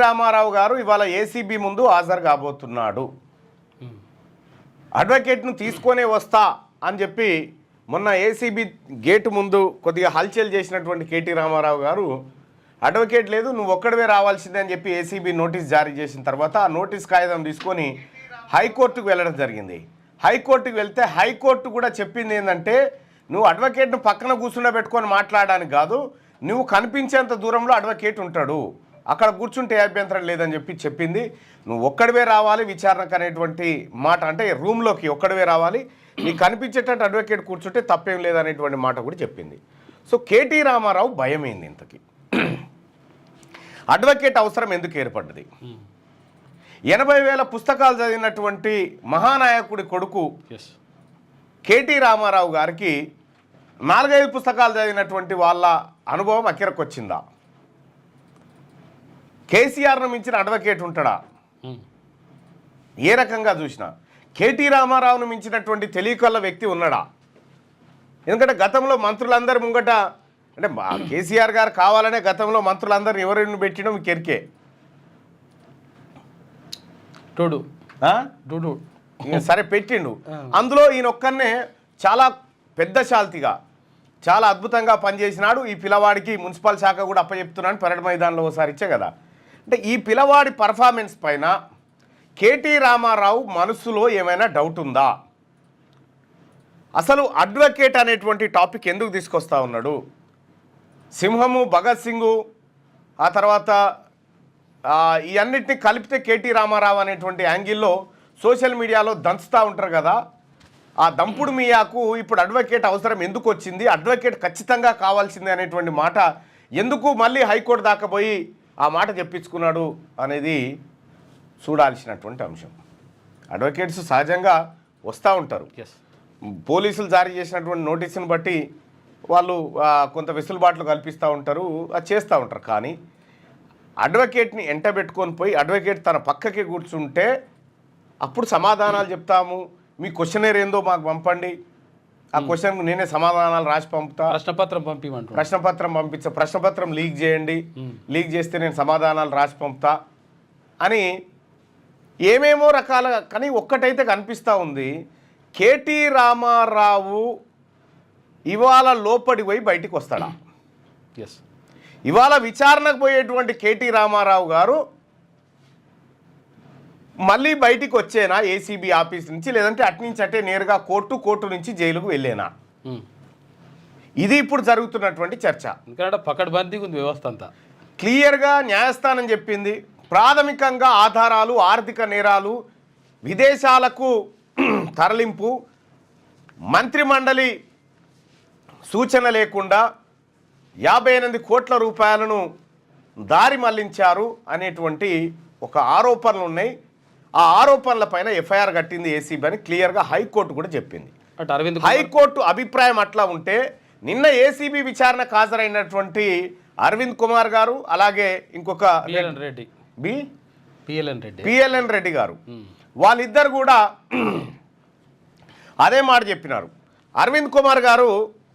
రామారావు గారు ఇవాళ ఏసీబీ ముందు హాజరు కాబోతున్నాడు. అడ్వకేట్ను తీసుకొనే వస్తా అని చెప్పి మొన్న ఏసీబీ గేటు ముందు కొద్దిగా హల్చల్ చేసినటువంటి కేటీ రామారావు గారు అడ్వకేట్ లేదు నువ్వు ఒక్కడవే రావాల్సిందే అని చెప్పి ఏసీబీ నోటీస్ జారీ చేసిన తర్వాత ఆ నోటీస్ కాగితం తీసుకొని హైకోర్టుకు వెళ్ళడం జరిగింది. హైకోర్టుకు వెళ్తే హైకోర్టు కూడా చెప్పింది ఏంటంటే నువ్వు అడ్వకేట్ను పక్కన కూర్చుండబెట్టుకొని మాట్లాడడానికి కాదు, నువ్వు కనిపించేంత దూరంలో అడ్వకేట్ ఉంటాడు, అక్కడ కూర్చుంటే అభ్యంతరం లేదని చెప్పి చెప్పింది. నువ్వు ఒక్కడివే రావాలి విచారణకు అనేటువంటి మాట, అంటే రూమ్లోకి ఒక్కడివే రావాలి, నీకు కనిపించేటట్టు అడ్వకేట్ కూర్చుంటే తప్పేం లేదనేటువంటి మాట కూడా చెప్పింది. సో కేటీ రామారావు భయమైంది. ఇంతకీ అడ్వకేట్ అవసరం ఎందుకు ఏర్పడ్డది? 80,000 పుస్తకాలు చదివినటువంటి మహానాయకుడి కొడుకు కేటీ రామారావు గారికి 4-5 పుస్తకాలు చదివినటువంటి వాళ్ళ అనుభవం అక్కిరకొచ్చిందా? కేసీఆర్ను మించిన అడ్వకేట్ ఉంటాడా? ఏ రకంగా చూసినా కేటీ రామారావును మించినటువంటి తెలియకల్ల వ్యక్తి ఉన్నాడా? ఎందుకంటే గతంలో మంత్రులందరి ముంగట, అంటే కేసీఆర్ గారు కావాలనే గతంలో మంత్రులందరిని ఎవరిని పెట్టినో మీకు ఎరికే. సరే పెట్టిండు, అందులో ఈయన ఒక్కనే చాలా పెద్ద శాల్తీగా చాలా అద్భుతంగా పనిచేసినాడు. ఈ పిల్లవాడికి మున్సిపల్ శాఖ కూడా అప్పచెప్తున్నాను పరేడ్ మైదానంలో ఒకసారి ఇచ్చే కదా. అంటే ఈ పిల్లవాడి పర్ఫార్మెన్స్ పైన కేటీ రామారావు మనసులో ఏమైనా డౌట్ ఉందా? అసలు అడ్వకేట్ అనేటువంటి టాపిక్ ఎందుకు తీసుకొస్తా ఉన్నాడు? సింహము, భగత్ సింగు, ఆ తర్వాత ఈ అన్నిటిని కలిపితే కేటీ రామారావు అనేటువంటి యాంగిల్లో సోషల్ మీడియాలో దంచుతూ ఉంటారు కదా. ఆ దంపుడు మియాకు ఇప్పుడు అడ్వకేట్ అవసరం ఎందుకు వచ్చింది, అడ్వకేట్ ఖచ్చితంగా కావాల్సింది అనేటువంటి మాట ఎందుకు మళ్ళీ హైకోర్టు దాకా పోయి ఆ మాట చెప్పించుకున్నాడు అనేది చూడాల్సినటువంటి అంశం. అడ్వకేట్స్ సహజంగా వస్తూ ఉంటారు, పోలీసులు జారీ చేసినటువంటి నోటీసును బట్టి వాళ్ళు కొంత వెసులుబాట్లు కల్పిస్తూ ఉంటారు, అది చేస్తూ ఉంటారు. కానీ అడ్వకేట్ని ఎంటబెట్టుకొని పోయి అడ్వకేట్ తన పక్కకి కూర్చుంటే అప్పుడు సమాధానాలు చెప్తాము, మీ క్వశ్చనర్ ఏందో మాకు పంపండి, ఆ క్వశ్చన్కి నేనే సమాధానాలు రాసి పంపుతా, ప్రశ్నపత్రం పంపించా, ప్రశ్నపత్రం లీక్ చేయండి, లీక్ చేస్తే నేను సమాధానాలు రాసి పంపుతా అని ఏమేమో రకాల. కానీ ఒక్కటైతే కనిపిస్తూ ఉంది, కేటీ రామారావు ఇవాళ లోపడి పోయి బయటికి వస్తాడా? ఇవాళ విచారణకు పోయేటువంటి కేటీ రామారావు గారు మళ్ళీ బయటికి వచ్చేనా ఏసీబీ ఆఫీస్ నుంచి, లేదంటే అట్నుంచి అట్టే నేరుగా కోర్టు నుంచి జైలుకు వెళ్ళేనా? ఇది ఇప్పుడు జరుగుతున్నటువంటి చర్చ. పకడ్బందీగా ఉంది వ్యవస్థ అంతా. క్లియర్గా న్యాయస్థానం చెప్పింది, ప్రాథమికంగా ఆధారాలు, ఆర్థిక నేరాలు, విదేశాలకు తరలింపు, మంత్రిమండలి సూచన లేకుండా 58 కోట్ల రూపాయలను దారి మళ్లించారు అనేటువంటి ఒక ఆరోపణలు ఉన్నాయి. ఆ ఆరోపణల పైన ఎఫ్ఐఆర్ కట్టింది ఏసీబీ అని క్లియర్గా హైకోర్టు కూడా చెప్పింది. హైకోర్టు అభిప్రాయం అట్లా ఉంటే నిన్న ఏసీబీ విచారణకు హాజరైనటువంటి అరవింద్ కుమార్ గారు, అలాగే ఇంకొక పిఎల్ఎన్ రెడ్డి గారు, వాళ్ళిద్దరు కూడా అదే మాట చెప్పినారు. అరవింద్ కుమార్ గారు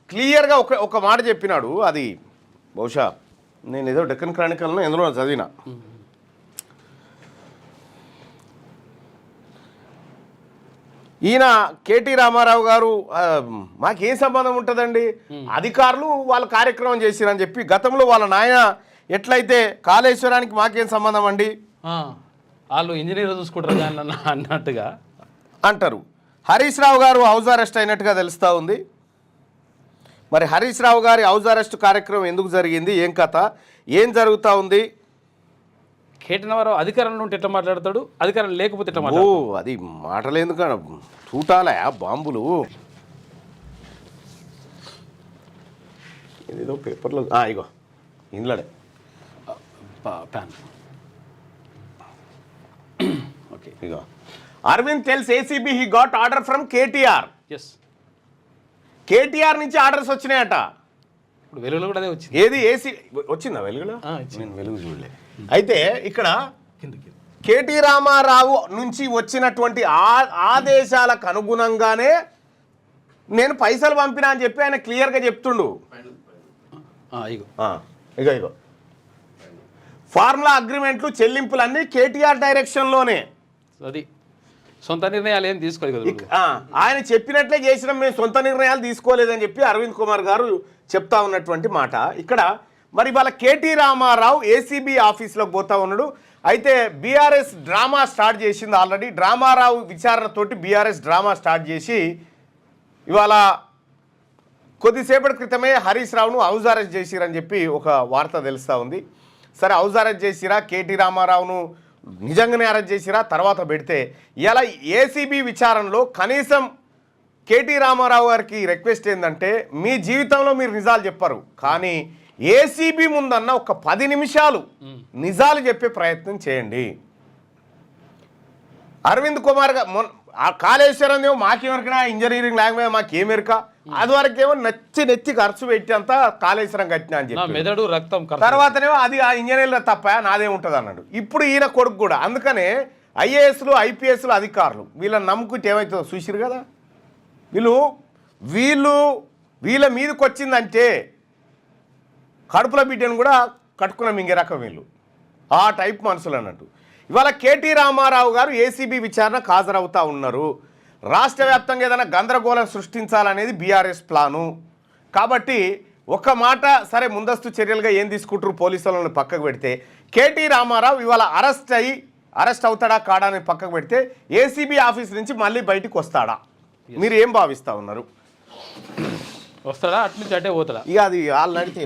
క్లియర్గా ఒక మాట చెప్పినాడు, అది బహుశా నేను ఏదో డెక్కన్ క్రానికల్ను ఎందులో చదివిన. ఈయన కేటీ రామారావు గారు మాకేం సంబంధం ఉంటుందండి, అధికారులు వాళ్ళ కార్యక్రమం చేసిరని చెప్పి, గతంలో వాళ్ళ నాయన ఎట్లయితే కాళేశ్వరానికి మాకేం సంబంధం అండి, వాళ్ళు ఇంజనీర్ చూసుకుంటారు అన్నట్టుగా అంటారు. హరీష్ రావు గారు హౌస్ అరెస్ట్ అయినట్టుగా తెలుస్తూ ఉంది. మరి హరీష్ రావు గారి హౌస్ అరెస్ట్ కార్యక్రమం ఎందుకు జరిగింది, ఏం కథ, ఏం జరుగుతూ ఉంది? కేటీ రామారావు అధికారంలో ఉంటే ఎట్లా మాట్లాడతాడు, అధికారం లేకపోతే ఎట్లా మాట్లాడతాడు? అది మాటలు ఎందుకన్నా చూటాలా బాంబులు, ఏదో పేపర్లో ఇగో ఇందులోనే ప్యాన్. ఓకే, ఇగో Arvind tells ACB he got order from KTR. KTR నుంచి ఆర్డర్స్ వచ్చినాయట. ఇప్పుడు వెలుగులో కూడా అదే వచ్చింది. ఏది ఏసీ వచ్చిందా వెలుగులో? నేను వెలుగు చూడలే. అయితే ఇక్కడ కేటీ రామారావు నుంచి వచ్చినటువంటి ఆదేశాలకు అనుగుణంగానే నేను పైసలు పంపినా అని చెప్పి ఆయన క్లియర్గా చెప్తుండు. ఇగో ఫార్ములా అగ్రిమెంట్లు చెల్లింపులన్నీ కేటీఆర్ డైరెక్షన్లోనే. అది సొంత నిర్ణయాలు ఏం తీసుకోలేదు కదా. ఆయన చెప్పినట్లే చేసిన, మేము సొంత నిర్ణయాలు తీసుకోలేదని చెప్పి అరవింద్ కుమార్ గారు చెప్తా ఉన్నటువంటి మాట ఇక్కడ. మరి వాళ్ళ కేటీ రామారావు ఏసీబీ ఆఫీస్లోకి పోతా ఉన్నాడు. అయితే బీఆర్ఎస్ డ్రామా స్టార్ట్ చేసింది ఆల్రెడీ. డ్రామారావు విచారణతోటి బీఆర్ఎస్ డ్రామా స్టార్ట్ చేసి ఇవాళ కొద్దిసేపటి క్రితమే హరీష్ రావును హౌస్ అరెస్ట్ చేసిరని చెప్పి ఒక వార్త తెలుస్తూ ఉంది. సరే, హౌస్ అరెస్ట్ చేసిరా, కేటీ రామారావును నిజంగానే అరెస్ట్ చేసిరా తర్వాత పెడితే, ఇలా ఏసీబీ విచారణలో కనీసం కేటీ రామారావు గారికి రిక్వెస్ట్ ఏంటంటే, మీ జీవితంలో మీరు నిజాలు చెప్పరు కానీ ఏసీబీ ముందన్న ఒక 10 నిమిషాలు నిజాలు చెప్పే ప్రయత్నం చేయండి. అరవింద్ కుమార్ కాళేశ్వరం ఏమో మాకేమరికనా ఇంజనీరింగ్ లాంగ్వేజ్ మాకేమెరక, అది వరకేమో నెత్తి ఖర్చు పెట్టి అంతా కాళేశ్వరం కట్టినా అని చెప్పి మెదడు రక్తం తర్వాతనేమో అది ఆ ఇంజనీర్ల తప్ప నాదే ఉంటుంది అన్నాడు. ఇప్పుడు ఈయన కొడుకు కూడా. అందుకనే ఐఏఎస్లు ఐపీఎస్లు అధికారులు వీళ్ళని నమ్ముకుంటే ఏమవుతుందో చూసిరు కదా. వీళ్ళ మీదకి వచ్చిందంటే కడుపుల బిడ్డను కూడా కట్టుకున్న మింగే రకం వీళ్ళు, ఆ టైప్ మనుషులు అన్నట్టు. ఇవాళ కేటీ రామారావు గారు ఏసీబీ విచారణకు హాజరవుతూ ఉన్నారు. రాష్ట్ర వ్యాప్తంగా ఏదైనా గందరగోళం సృష్టించాలనేది బీఆర్ఎస్ ప్లాను. కాబట్టి ఒక మాట సరే, ముందస్తు చర్యలుగా ఏం తీసుకుంటారు పోలీసులను పక్కకు పెడితే, కేటీ రామారావు ఇవాళ అరెస్ట్ అవుతాడా కాడా అని పక్కకు పెడితే ఏసీబీ ఆఫీస్ నుంచి మళ్ళీ బయటికి వస్తాడా, మీరు ఏం భావిస్తూ ఉన్నారు? వస్తాడా, అటు నుంచి అటే పోతాడా? ఇక అది వాళ్ళు నడితే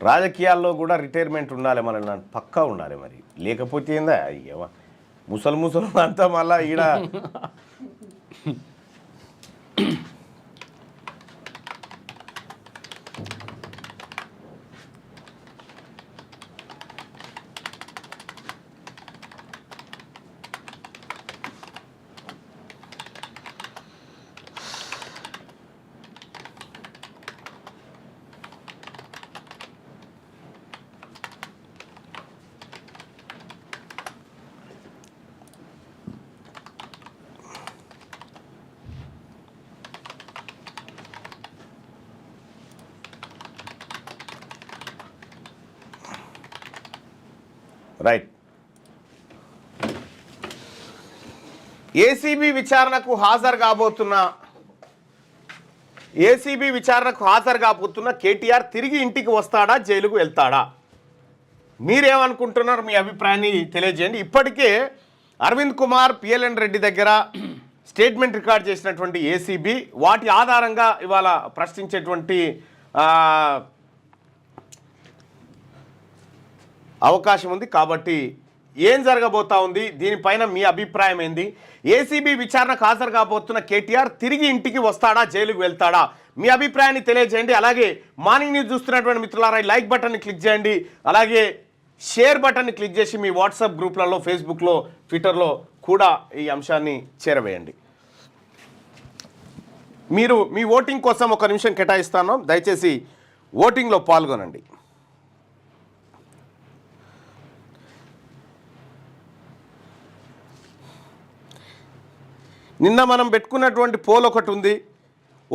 రాజకీయాల్లో కూడా రిటైర్మెంట్ ఉండాలి, మన పక్కా ఉండాలి. మరి లేకపోతే ఏందా ముసలు అంతా మళ్ళా ఈడ రైట్. ఏసీబీ విచారణకు హాజరు కాబోతున్న కేటీఆర్ తిరిగి ఇంటికి వస్తాడా, జైలుకు వెళ్తాడా? మీరేమనుకుంటున్నారు? మీ అభిప్రాయాన్ని తెలియజేయండి. ఇప్పటికే అరవింద్ కుమార్, పిఎల్ఎన్ రెడ్డి దగ్గర స్టేట్మెంట్ రికార్డ్ చేసినటువంటి ఏసీబీ వాటి ఆధారంగా ఇవాళ ప్రశ్నించేటువంటి అవకాశం ఉంది. కాబట్టి ఏం జరగబోతా ఉంది, దీనిపైన మీ అభిప్రాయం ఏంది? ఏసీబీ విచారణకు హాజరు కాబోతున్న కేటీఆర్ తిరిగి ఇంటికి వస్తాడా, జైలుకు వెళ్తాడా? మీ అభిప్రాయాన్ని తెలియజేయండి. అలాగే మార్నింగ్ న్యూస్ చూస్తున్నటువంటి మిత్రులారా, లైక్ బటన్ని క్లిక్ చేయండి. అలాగే షేర్ బటన్ని క్లిక్ చేసి మీ వాట్సాప్ గ్రూప్లలో, ఫేస్బుక్లో, ట్విట్టర్లో కూడా ఈ అంశాన్ని చేరవేయండి. మీరు మీ ఓటింగ్ కోసం ఒక నిమిషం కేటాయిస్తాను, దయచేసి ఓటింగ్లో పాల్గొనండి. నిన్న మనం పెట్టుకున్నటువంటి పోల్ ఒకటి ఉంది.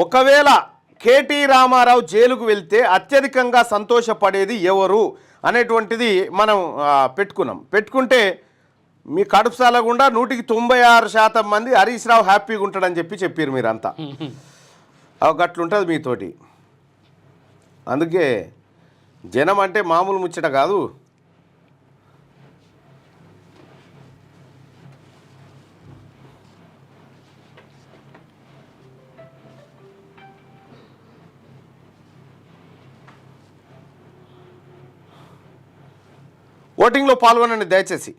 ఒకవేళ కేటీ రామారావు జైలుకు వెళ్తే అత్యధికంగా సంతోషపడేది ఎవరు అనేటువంటిది మనం పెట్టుకుంటే మీ కడుపు సాలగుండా 196% మంది హరీష్ రావు హ్యాపీగా ఉంటాడని చెప్పారు మీరంతా. గట్లుంటుంది మీతోటి. అందుకే జనం అంటే మామూలు ముచ్చట కాదు. ఓటింగ్లో పాల్గొనండి దయచేసి.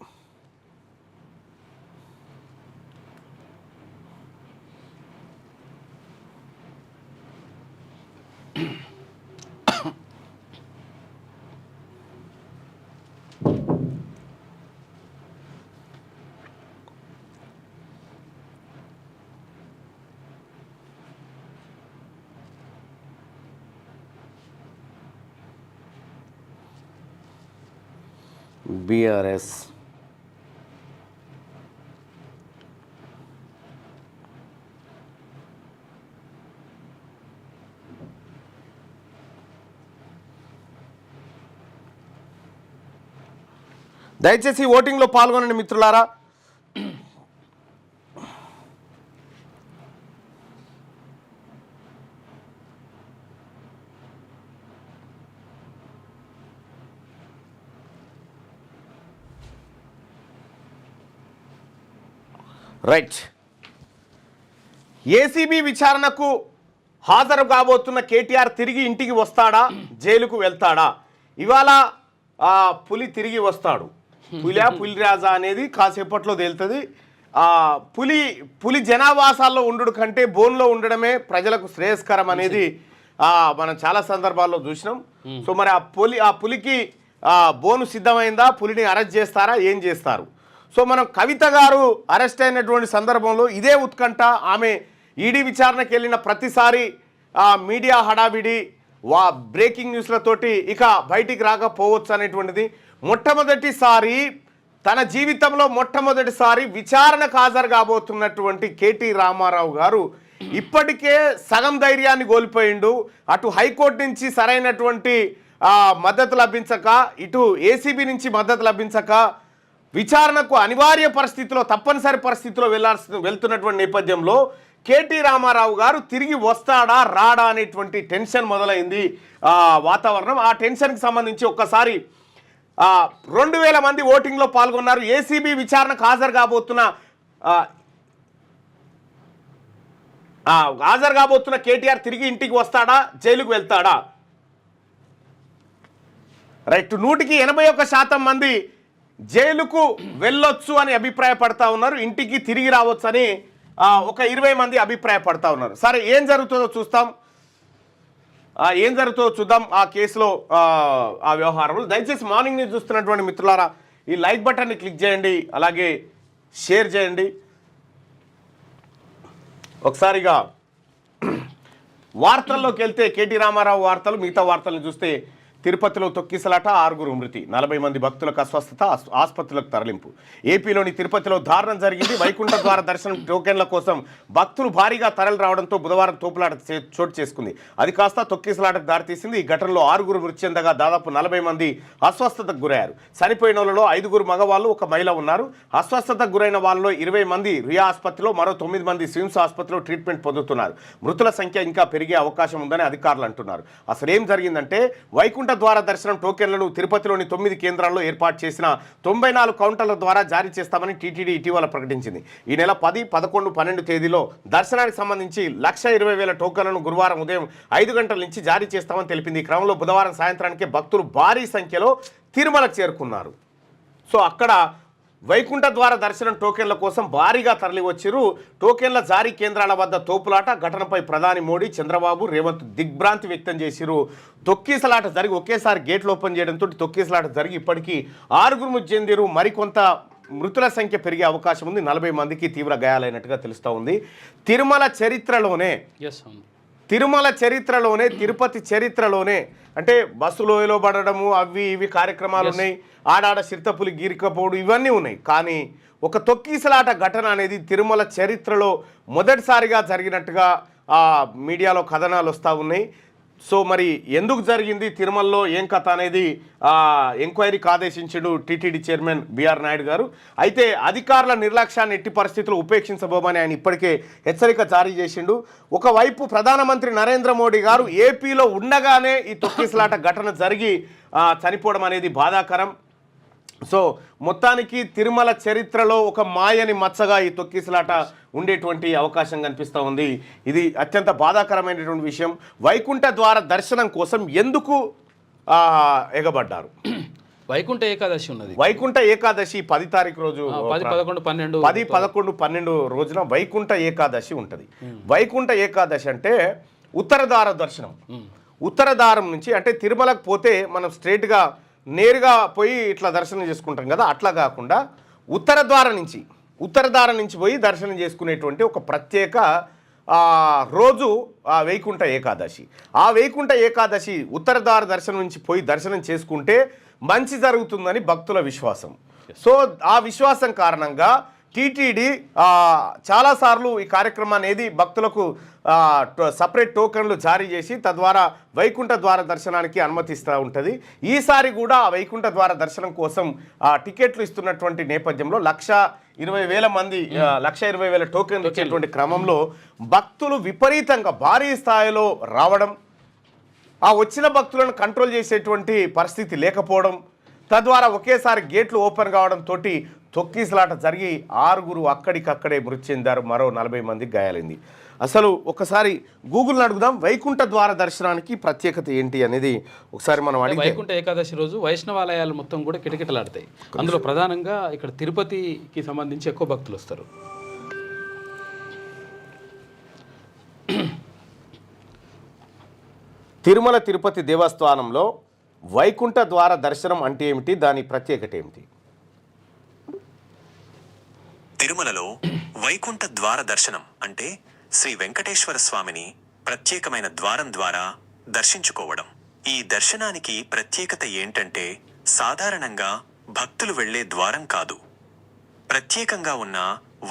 బీఆర్ఎస్ దయచేసి ఓటింగ్లో పాల్గొనండి మిత్రులారా. రైట్, ఏసీబీ విచారణకు హాజరు కాబోతున్న కేటీఆర్ తిరిగి ఇంటికి వస్తాడా, జైలుకు వెళ్తాడా? ఇవాళ పులి వస్తాడు. పులి రాజా అనేది కాసేపట్లో తేలుతుంది. పులి జనావాసాల్లో ఉండు కంటే బోన్లో ఉండడమే ప్రజలకు శ్రేయస్కరం అనేది మనం చాలా సందర్భాల్లో చూసినాం. సో మరి ఆ పులికి బోను సిద్ధమైందా? పులిని అరెస్ట్ చేస్తారా? ఏం చేస్తారు? సో మనం కవిత గారు అరెస్ట్ అయినటువంటి సందర్భంలో ఇదే ఉత్కంఠ. ఆమె ఈడీ విచారణకు వెళ్ళిన ప్రతిసారి మీడియా హడావిడి, బ్రేకింగ్ న్యూస్లతోటి ఇక బయటికి రాకపోవచ్చు అనేటువంటిది. మొట్టమొదటిసారి తన జీవితంలో మొట్టమొదటిసారి విచారణకు హాజరు కాబోతున్నటువంటి కేటీ రామారావు గారు ఇప్పటికే సగం ధైర్యాన్ని కోల్పోయిండు. అటు హైకోర్టు నుంచి సరైనటువంటి మద్దతు లభించక, ఇటు ఏసీబీ నుంచి మద్దతు లభించక విచారణకు అనివార్య పరిస్థితిలో, తప్పనిసరి పరిస్థితిలో వెళ్తున్నటువంటి నేపథ్యంలో కేటీ రామారావు గారు తిరిగి వస్తాడా రాడా అనేటువంటి టెన్షన్ మొదలైంది వాతావరణం. ఆ టెన్షన్కి సంబంధించి ఒక్కసారి 2000 మంది ఓటింగ్లో పాల్గొన్నారు. ఏసీబీ విచారణకు హాజరు కాబోతున్న కేటీఆర్ తిరిగి ఇంటికి వస్తాడా, జైలుకు వెళ్తాడా? రైట్, 81% మంది జైలుకు వెళ్ళొచ్చు అని అభిప్రాయపడతా ఉన్నారు. ఇంటికి తిరిగి రావచ్చు అని ఒక 20 మంది అభిప్రాయపడతా ఉన్నారు. సరే, ఏం జరుగుతుందో చూద్దాం. ఆ కేసులో ఆ వ్యవహారంలో. దయచేసి మార్నింగ్ న్యూస్ చూస్తున్నటువంటి మిత్రులారా ఈ లైక్ బటన్ని క్లిక్ చేయండి, అలాగే షేర్ చేయండి. ఒకసారిగా వార్తల్లోకి వెళ్తే కేటీ రామారావు వార్తలు, మిగతా వార్తలను చూస్తే తిరుపతిలో తొక్కిసలాట, 6 మృతి, 40 మంది భక్తులకు అస్వస్థత, ఆసుపత్రులకు తరలింపు. ఏపీలోని తిరుపతిలో దారుణం జరిగింది. వైకుంఠ ద్వార దర్శనం టోకెన్ల కోసం భక్తులు భారీగా తరలి రావడంతో బుధవారం తోపులాట చోటు చేసుకుంది. అది కాస్త తొక్కిసలాటకు దారితీసింది. ఈ ఘటనలో 6 మృతి చెందగా దాదాపు 40 మంది అస్వస్థతకు గురయ్యారు. చనిపోయిన వాళ్ళలో 5 మగవాళ్ళు, 1 మహిళ ఉన్నారు. అస్వస్థతకు గురైన వాళ్ళలో 20 మంది రియా ఆసుపత్రిలో, మరో 9 మంది స్విమ్స్ ఆసుపత్రిలో ట్రీట్మెంట్ పొందుతున్నారు. మృతుల సంఖ్య ఇంకా పెరిగే అవకాశం ఉందని అధికారులు అంటున్నారు. అసలు ఏం జరిగిందంటే, వైకుంఠ ద్వార దర్శనం టోకెన్లను తిరుపతిలోని 9 కేంద్రాల్లో ఏర్పాటు చేసిన 94 కౌంటర్ల ద్వారా జారీ చేస్తామని టీటీడీ ఇటీవల ప్రకటించింది. ఈ నెల 10, 11, 12 తేదీలో దర్శనానికి సంబంధించి 1,20,000 టోకెన్లను గురువారం ఉదయం 5 గంటల నుంచి జారీ చేస్తామని తెలిపింది. ఈ క్రమంలో బుధవారం సాయంత్రానికి భక్తులు భారీ సంఖ్యలో తిరుమలకు చేరుకున్నారు. సో అక్కడ వైకుంఠ ద్వార దర్శనం టోకెన్ల కోసం భారీగా తరలివచ్చారు. టోకెన్ల జారీ కేంద్రాల వద్ద తోపులాట ఘటనపై ప్రధాని మోడీ, చంద్రబాబు, రేవంత్ దిగ్భ్రాంతి వ్యక్తం చేశారు. తొక్కిసలాట జరిగి ఒకేసారి గేట్లు ఓపెన్ చేయడంతో తొక్కిసలాట జరిగి ఇప్పటికీ 6 మృతి చెందారు. మరికొంత మృతుల సంఖ్య పెరిగే అవకాశం ఉంది. 40 మందికి తీవ్ర గాయాలైనట్టుగా తెలుస్తూ ఉంది. తిరుమల చరిత్రలోనే తిరుపతి చరిత్రలోనే అంటే బస్సులో పడడము, అవి ఇవి కార్యక్రమాలు ఉన్నాయి. ఆడాడ చిరుతపులి గీరికపోవడం ఇవన్నీ ఉన్నాయి. కానీ ఒక తొక్కిసలాట ఘటన అనేది తిరుమల చరిత్రలో మొదటిసారిగా జరిగినట్టుగా మీడియాలో కథనాలు వస్తూ ఉన్నాయి. సో మరి ఎందుకు జరిగింది తిరుమలలో, ఏం కథ అనేది ఎంక్వైరీకి ఆదేశించాడు టీటీడీ చైర్మన్ బిఆర్ నాయుడు గారు. అయితే అధికారుల నిర్లక్ష్యాన్ని ఎట్టి పరిస్థితుల్లో ఉపేక్షించబోమని ఆయన ఇప్పటికే హెచ్చరిక జారీ చేసిండు. ఒకవైపు ప్రధానమంత్రి నరేంద్ర మోడీ గారు ఏపీలో ఉండగానే ఈ తొక్కిసలాట ఘటన జరిగి చనిపోవడం అనేది బాధాకరం. సో మొత్తానికి తిరుమల చరిత్రలో ఒక మాయని మచ్చగా ఈ తొక్కిసలాట ఉండేటువంటి అవకాశం కనిపిస్తూ ఉంది. ఇది అత్యంత బాధాకరమైనటువంటి విషయం. వైకుంఠ ద్వార దర్శనం కోసం ఎందుకు ఎగబడ్డారు? వైకుంఠ ఏకాదశి ఉన్నది. వైకుంఠ ఏకాదశి 10 తారీఖు రోజు, 10, 11, 12 రోజున వైకుంఠ ఏకాదశి ఉంటుంది. వైకుంఠ ఏకాదశి అంటే ఉత్తరద్వార దర్శనం. ఉత్తరద్వారం నుంచి అంటే తిరుమలకు పోతే మనం స్ట్రైట్గా నేరుగా పోయి ఇట్లా దర్శనం చేసుకుంటాం కదా, అట్లా కాకుండా ఉత్తరద్వారం నుంచి పోయి దర్శనం చేసుకునేటువంటి ఒక ప్రత్యేక రోజు వైకుంఠ ఏకాదశి. ఆ వైకుంఠ ఏకాదశి ఉత్తరద్వార దర్శనం నుంచి పోయి దర్శనం చేసుకుంటే మంచి జరుగుతుందని భక్తుల విశ్వాసం. సో ఆ విశ్వాసం కారణంగా టీటీడీ చాలాసార్లు ఈ కార్యక్రమాన్ని భక్తులకు సపరేట్ టోకన్లు జారీ చేసి తద్వారా వైకుంఠ ద్వార దర్శనానికి అనుమతిస్తూ ఉంటుంది. ఈసారి కూడా ఆ వైకుంఠ ద్వార దర్శనం కోసం టికెట్లు ఇస్తున్నటువంటి నేపథ్యంలో 1,20,000 మంది 1,20,000 టోకెన్లు ఇచ్చేటువంటి క్రమంలో భక్తులు విపరీతంగా భారీ స్థాయిలో రావడం, ఆ వచ్చిన భక్తులను కంట్రోల్ చేసేటువంటి పరిస్థితి లేకపోవడం, తద్వారా ఒకేసారి గేట్లు ఓపెన్ కావడంతో తొక్కిసలాట జరిగి 6 అక్కడికక్కడే మృతి చెందారు, మరో 40 మందికి గాయాలైంది. అసలు ఒకసారి గూగుల్ని అడుగుదాం, వైకుంఠ ద్వార దర్శనానికి ప్రత్యేకత ఏంటి అనేది ఒకసారి మనం అడిగి. వైకుంఠ ఏకాదశి రోజు వైష్ణవాలయాలు మొత్తం కూడా కిటకిటలాడతాయి. అందులో ప్రధానంగా ఇక్కడ తిరుపతికి సంబంధించి ఎక్కువ భక్తులు వస్తారు. తిరుమల తిరుపతి దేవస్థానంలో వైకుంఠ ద్వార దర్శనం అంటే ఏమిటి, దాని ప్రత్యేకత ఏమిటి? తిరుమలలో వైకుంఠ ద్వార దర్శనం అంటే శ్రీ వెంకటేశ్వర స్వామిని ప్రత్యేకమైన ద్వారం ద్వారా దర్శించుకోవడం. ఈ దర్శనానికి ప్రత్యేకత ఏంటంటే సాధారణంగా భక్తులు వెళ్లే ద్వారం కాదు, ప్రత్యేకంగా ఉన్న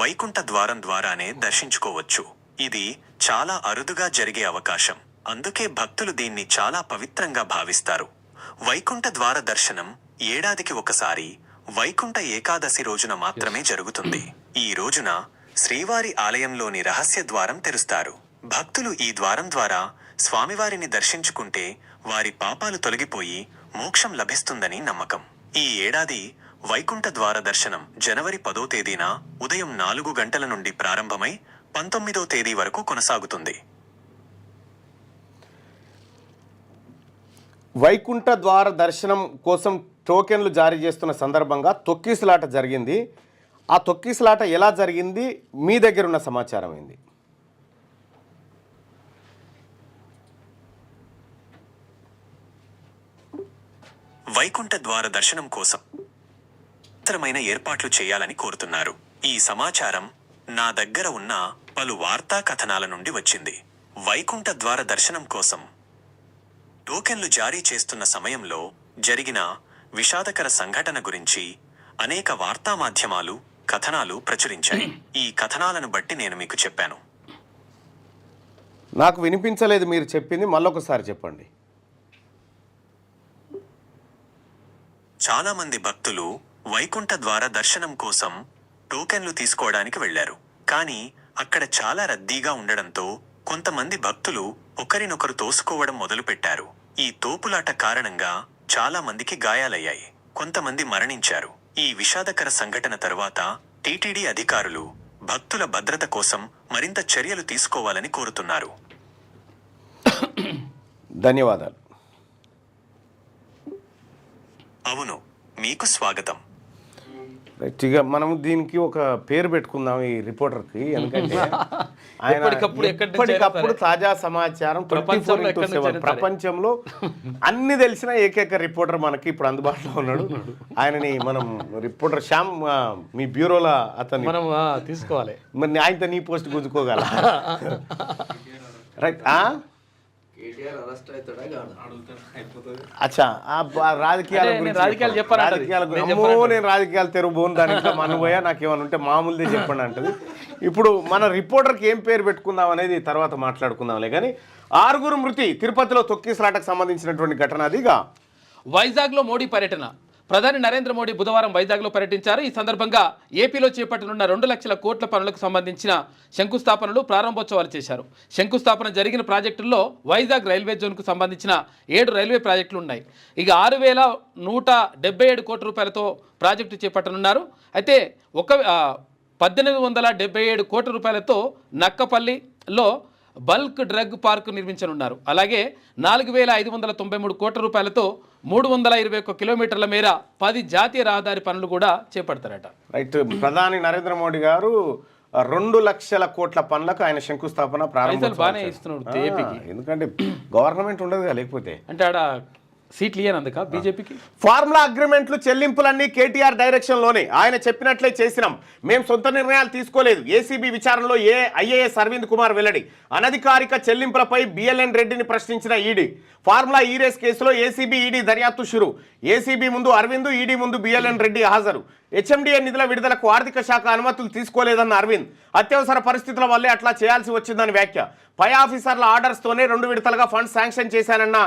వైకుంఠ ద్వారం ద్వారానే దర్శించుకోవచ్చు. ఇది చాలా అరుదుగా జరిగే అవకాశం, అందుకే భక్తులు దీన్ని చాలా పవిత్రంగా భావిస్తారు. వైకుంఠ ద్వార దర్శనం ఏడాదికి ఒకసారి వైకుంఠ ఏకాదశి రోజున మాత్రమే జరుగుతుంది. ఈ రోజున శ్రీవారి ఆలయంలోని రహస్య ద్వారం తెరుస్తారు. భక్తులు ఈ ద్వారం ద్వారా స్వామివారిని దర్శించుకుంటే వారి పాపాలు తొలగిపోయి మోక్షం లభిస్తుందని నమ్మకం. ఈ ఏడాది వైకుంఠ ద్వార దర్శనం జనవరి 10వ తేదీన ఉదయం 4 గంటల నుండి ప్రారంభమై 19వ తేదీ వరకు కొనసాగుతుంది. వైకుంఠ ద్వార దర్శనం కోసం టోకెన్లు జారీ చేస్తున్న సందర్భంగా తొక్కిసలాట జరిగింది. ఆ తొక్కిసలాట ఎలా జరిగింది, మీ దగ్గర ఉన్న సమాచారం ఏంది? వైకుంఠ ద్వార దర్శనం కోసం అవసరమైన ఏర్పాట్లు చేయాలని కోరుతున్నారు. ఈ సమాచారం నా దగ్గర ఉన్న పలు వార్తా కథనాల నుండి వచ్చింది. వైకుంఠ ద్వార దర్శనం కోసం టోకెన్లు జారీ చేస్తున్న సమయంలో జరిగిన విషాదకర సంఘటన గురించి అనేక వార్తా మాధ్యమాలు కథనాలు ప్రచురించాయి. ఈ కథనాలను బట్టి నేను మీకు చెప్పాను. నాకు వినిపించలేదు మీరు చెప్పింది, మళ్ళొకసారి చెప్పండి. చాలా మంది భక్తులు వైకుంఠ ద్వార దర్శనం కోసం టోకెన్లు తీసుకోవడానికి వెళ్లారు. కానీ అక్కడ చాలా రద్దీగా ఉండడంతో కొంతమంది భక్తులు ఒకరినొకరు తోసుకోవడం మొదలుపెట్టారు. ఈ తోపులాట కారణంగా చాలా మందికి గాయాలయ్యాయి, కొంతమంది మరణించారు. ఈ విషాదకర సంఘటన తరువాత టీటీడీ అధికారులు భక్తుల భద్రత కోసం మరింత చర్యలు తీసుకోవాలని కోరుతున్నారు. ధన్యవాదాలు. అవును, మీకు స్వాగతం. ఇక మనం దీనికి ఒక పేరు పెట్టుకుందాం ఈ రిపోర్టర్కి, ఎందుకంటే ఆయన ఎప్పటికప్పుడు తాజా సమాచారం ప్రపంచంలో అన్ని తెలిసిన ఏకైక రిపోర్టర్ మనకి ఇప్పుడు అందుబాటులో ఉన్నాడు. ఆయనని మనం రిపోర్టర్ శ్యామ్ మీ బ్యూరోలో అతన్ని మనం తీసుకోవాలి. మరి ఆయనతో నీ పోస్ట్ గుంజుకోగల రైట్. అచ్చా, నేను రాజకీయాలు తెరవబోను, దానికి మన పోయా నాకేమన్నా ఉంటే మామూలుదే చెప్పండి అంటది. ఇప్పుడు మన రిపోర్టర్కి ఏం పేరు పెట్టుకుందాం అనేది తర్వాత మాట్లాడుకుందాంలే. కానీ 6 మృతి తిరుపతిలో తొక్కిసలాటకు సంబంధించినటువంటి ఘటన అదిగా. వైజాగ్లో మోడీ పర్యటన. ప్రధాని నరేంద్ర మోడీ బుధవారం వైజాగ్లో పర్యటించారు. ఈ సందర్భంగా ఏపీలో చేపట్టనున్న 2 లక్షల కోట్ల పనులకు సంబంధించిన శంకుస్థాపనలు ప్రారంభోత్సవాలు చేశారు. శంకుస్థాపన జరిగిన ప్రాజెక్టుల్లో వైజాగ్ రైల్వే జోన్కు సంబంధించిన 7 రైల్వే ప్రాజెక్టులు ఉన్నాయి. ఇక 6,177 కోట్ల రూపాయలతో ప్రాజెక్టు చేపట్టనున్నారు. అయితే 1,877 కోట్ల రూపాయలతో నక్కపల్లిలో బల్క్ డ్రగ్ పార్క్ నిర్మించనున్నారు. అలాగే 4,593 కోట్ల రూపాయలతో 321 కిలోమీటర్ల మేర 10 జాతీయ రహదారి పనులు కూడా చేపడతారట. రైట్. ప్రధాని నరేంద్ర మోడీ గారు 2 లక్షల కోట్ల పనులకు ఆయన శంకుస్థాపన ప్రారంభించారు. బాగానే ఇస్తున్నాడు ఏపీకి, ఎందుకంటే గవర్నమెంట్ ఉండదుగా, లేకపోతే అంటే ఆడ సీట్లు ఇయ్యనందుక బీజేపీకి ఫార్ములా అగ్రిమెంట్లు చెల్లింపులన్నీ కేటీఆర్ డైరెక్షన్లోనే ఆయన చెప్పినట్లే చేసినాం, మేము సొంత నిర్ణయాలు తీసుకోలేదు. ఏసీబీ విచారణలో ఐఏఎస్ అరవింద్ కుమార్ వెల్లడి. అనధికారిక చెల్లింపులపై బిఎల్ఎన్ రెడ్డిని ప్రశ్నించిన ఈడీ. ఫార్ములా ఈరేస్ కేసులో ఏసీబీ ఈడీ దర్యాప్తు షురు. ఏసీబీ ముందు అరవింద్, ఈడీ ముందు బిఎల్ఎన్ రెడ్డి హాజరు. హెచ్ఎండిఏ నిధుల విడుదలకు ఆర్థిక శాఖ అనుమతులు తీసుకోలేదన్న అరవింద్. అత్యవసర పరిస్థితుల వల్లే అట్లా చేయాల్సి వచ్చిందని వ్యాఖ్య. పై ఆఫీసర్ల ఆర్డర్స్తోనే 2 విడతలుగా ఫండ్స్ శాంక్షన్ చేశానన్న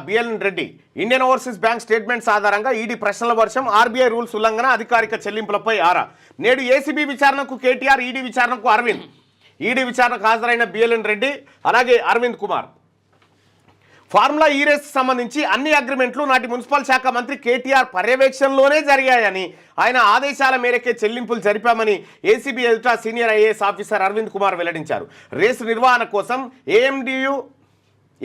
BLN Reddy. Indian overseas bank statements ఆధారంగా ఈడీ ప్రశ్నల వర్షం, ఆర్బీఐ రూల్స్ ఉల్లంఘన, అధికారిక చెల్లింపులపై ఆరా. నేడు ఏసీబీ విచారణకు కేటీఆర్, ఈడీ విచారణకు అరవింద్. ఈడీ విచారణకు హాజరైన బిఎల్ఎన్ రెడ్డి అలాగే అరవింద్ కుమార్. ఫార్ములా ఈ రేస్ సంబంధించి అన్ని అగ్రిమెంట్లు నాటి మున్సిపల్ శాఖ మంత్రి కేటీఆర్ పర్యవేక్షణలోనే జరిగాయని, ఆయన ఆదేశాల మేరకే చెల్లింపులు జరిపామని ఏసీబీ ఎదుట senior IAS officer Arvind Kumar వెల్లడించారు. రేసు నిర్వహణ కోసం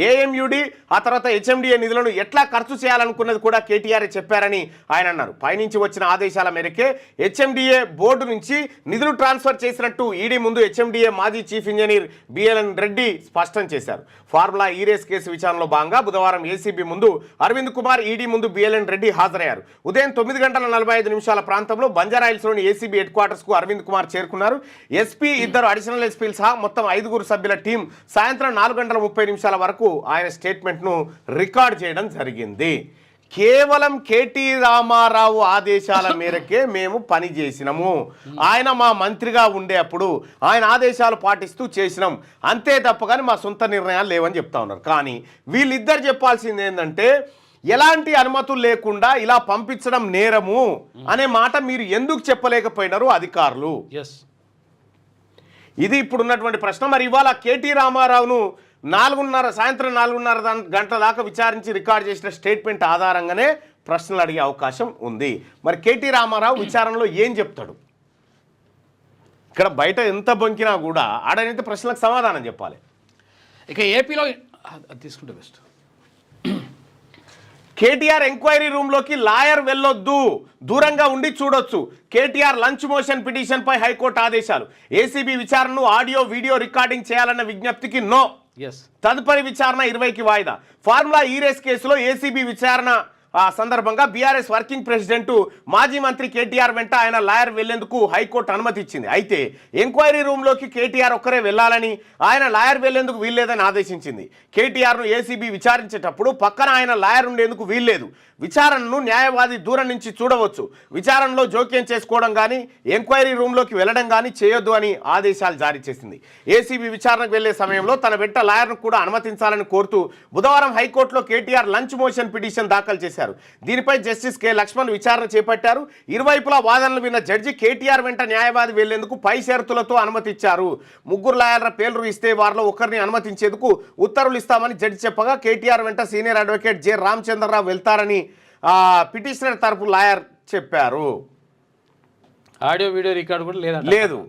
ఏఎంయుడి ఆ తర్వాత హెచ్ఎండిఏ నిధులను ఎట్లా ఖర్చు చేయాలనుకున్నది కూడా కేటీఆర్ చెప్పారని ఆయన అన్నారు. పైనుంచి వచ్చిన ఆదేశాల మేరకే హెచ్ఎండిఏ బోర్డు నుంచి నిధులు ట్రాన్స్ఫర్ చేసినట్టు ఈడీ ముందు హెచ్ఎండిఏ మాజీ చీఫ్ ఇంజనీర్ బిఎల్ఎన్ రెడ్డి స్పష్టం చేశారు. ఫార్ములా ఈరేస్ కేసు విచారణలో భాగంగా బుధవారం ఏసీబీ ముందు అరవింద్ కుమార్, ఈడీ ముందు బిఎల్ఎన్ రెడ్డి హాజరయ్యారు. ఉదయం 9:45 ప్రాంతంలో బంజారాహిల్స్లోని ఏసీబీ హెడ్ క్వార్టర్స్కు అరవింద్ కుమార్ చేరుకున్నారు. ఎస్పీ, 2 అడిషనల్ ఎస్పీలు సహా మొత్తం 5 సభ్యుల టీం సాయంత్రం 4:30 వరకు ఆయన స్టేట్మెంట్ను రికార్డ్ చేయడం జరిగింది. కేవలం కేటీ రామారావు ఆదేశాల మేరకే మేము పని చేసినాము, ఆయన మా మంత్రిగా ఉండే అప్పుడు ఆయన ఆదేశాలు పాటిస్తూ చేసినాం, అంతే తప్ప కానీ మా సొంత నిర్ణయాలు లేవని చెప్తా ఉన్నారు. కానీ వీళ్ళిద్దరు చెప్పాల్సింది ఏంటంటే, ఎలాంటి అనుమతులు లేకుండా ఇలా పంపించడం నేరము అనే మాట మీరు ఎందుకు చెప్పలేకపోయినారు అధికారులు? ఇది ఇప్పుడున్నటువంటి ప్రశ్న. మరి ఇవాళ కేటీ రామారావును సాయంత్రం 4:30 గంటల దాకా విచారించి రికార్డ్ చేసిన స్టేట్మెంట్ ఆధారంగానే ప్రశ్నలు అడిగే అవకాశం ఉంది. మరి కేటీ రామారావు విచారణలో ఏం చెప్తాడు? ఇక్కడ బయట ఎంత బొంకినా కూడా ఆడనైతే ప్రశ్నలకు సమాధానం చెప్పాలి. ఇక ఏపీలో తీసుకుంటే బెస్ట్. కేటీఆర్ ఎంక్వైరీ రూమ్లోకి లాయర్ వెళ్ళొద్దు, దూరంగా ఉండి చూడొచ్చు. కేటీఆర్ లంచ్ మోషన్ పిటిషన్పై హైకోర్టు ఆదేశాలు. ఏసీబీ విచారణను ఆడియో వీడియో రికార్డింగ్ చేయాలన్న విజ్ఞప్తికి నో. తదుపరి విచారణ 20కి వాయిదా. ఫార్ములా ఈ రేస్ కేసులో ఏసీబీ విచారణ సందర్భంగా బీఆర్ఎస్ వర్కింగ్ ప్రెసిడెంట్ మాజీ మంత్రి కేటీఆర్ వెంట ఆయన లాయర్ వెళ్లేందుకు హైకోర్టు అనుమతి ఇచ్చింది. అయితే ఎంక్వైరీ రూమ్లోకి కేటీఆర్ ఒక్కరే వెళ్లాలని, ఆయన లాయర్ వెళ్లేందుకు వీల్లేదని ఆదేశించింది. కేటీఆర్ను ఏసీబీ విచారించేటప్పుడు పక్కన ఆయన లాయర్ ఉండేందుకు వీల్లేదు. విచారణను న్యాయవాది దూరం నుంచి చూడవచ్చు. విచారణలో జోక్యం చేసుకోవడం కానీ, ఎంక్వైరీ రూమ్లోకి వెళ్లడం కానీ చేయొద్దు అని ఆదేశాలు జారీ చేసింది. ఏసీబీ విచారణకు వెళ్లే సమయంలో తన వెంట లాయర్ను కూడా అనుమతించాలని కోరుతూ బుధవారం హైకోర్టులో కేటీఆర్ లంచ్ మోషన్ పిటిషన్ దాఖలు చేశారు. దీనిపై జస్టిస్ కె లక్ష్మణ్ విచారణ చేపట్టారు. ఇరువైపులా వాదనలు విన్న జడ్జి కేటీఆర్ వెంట న్యాయవాది వెళ్లేందుకు పై షరతులతో అనుమతి ఇచ్చారు. 3 లాయర్ల పేర్లు ఇస్తే వారిలో ఒకరిని అనుమతించేందుకు ఉత్తర్వులు ఇస్తామని జడ్జి చెప్పగా, కేటీఆర్ వెంట సీనియర్ అడ్వకేట్ జె రామచంద్రరావు వెళ్తారని పిటిషనర్ తరపు లాయర్ చెప్పారు. ఆడియో వీడియో రికార్డు కూడా లేదు.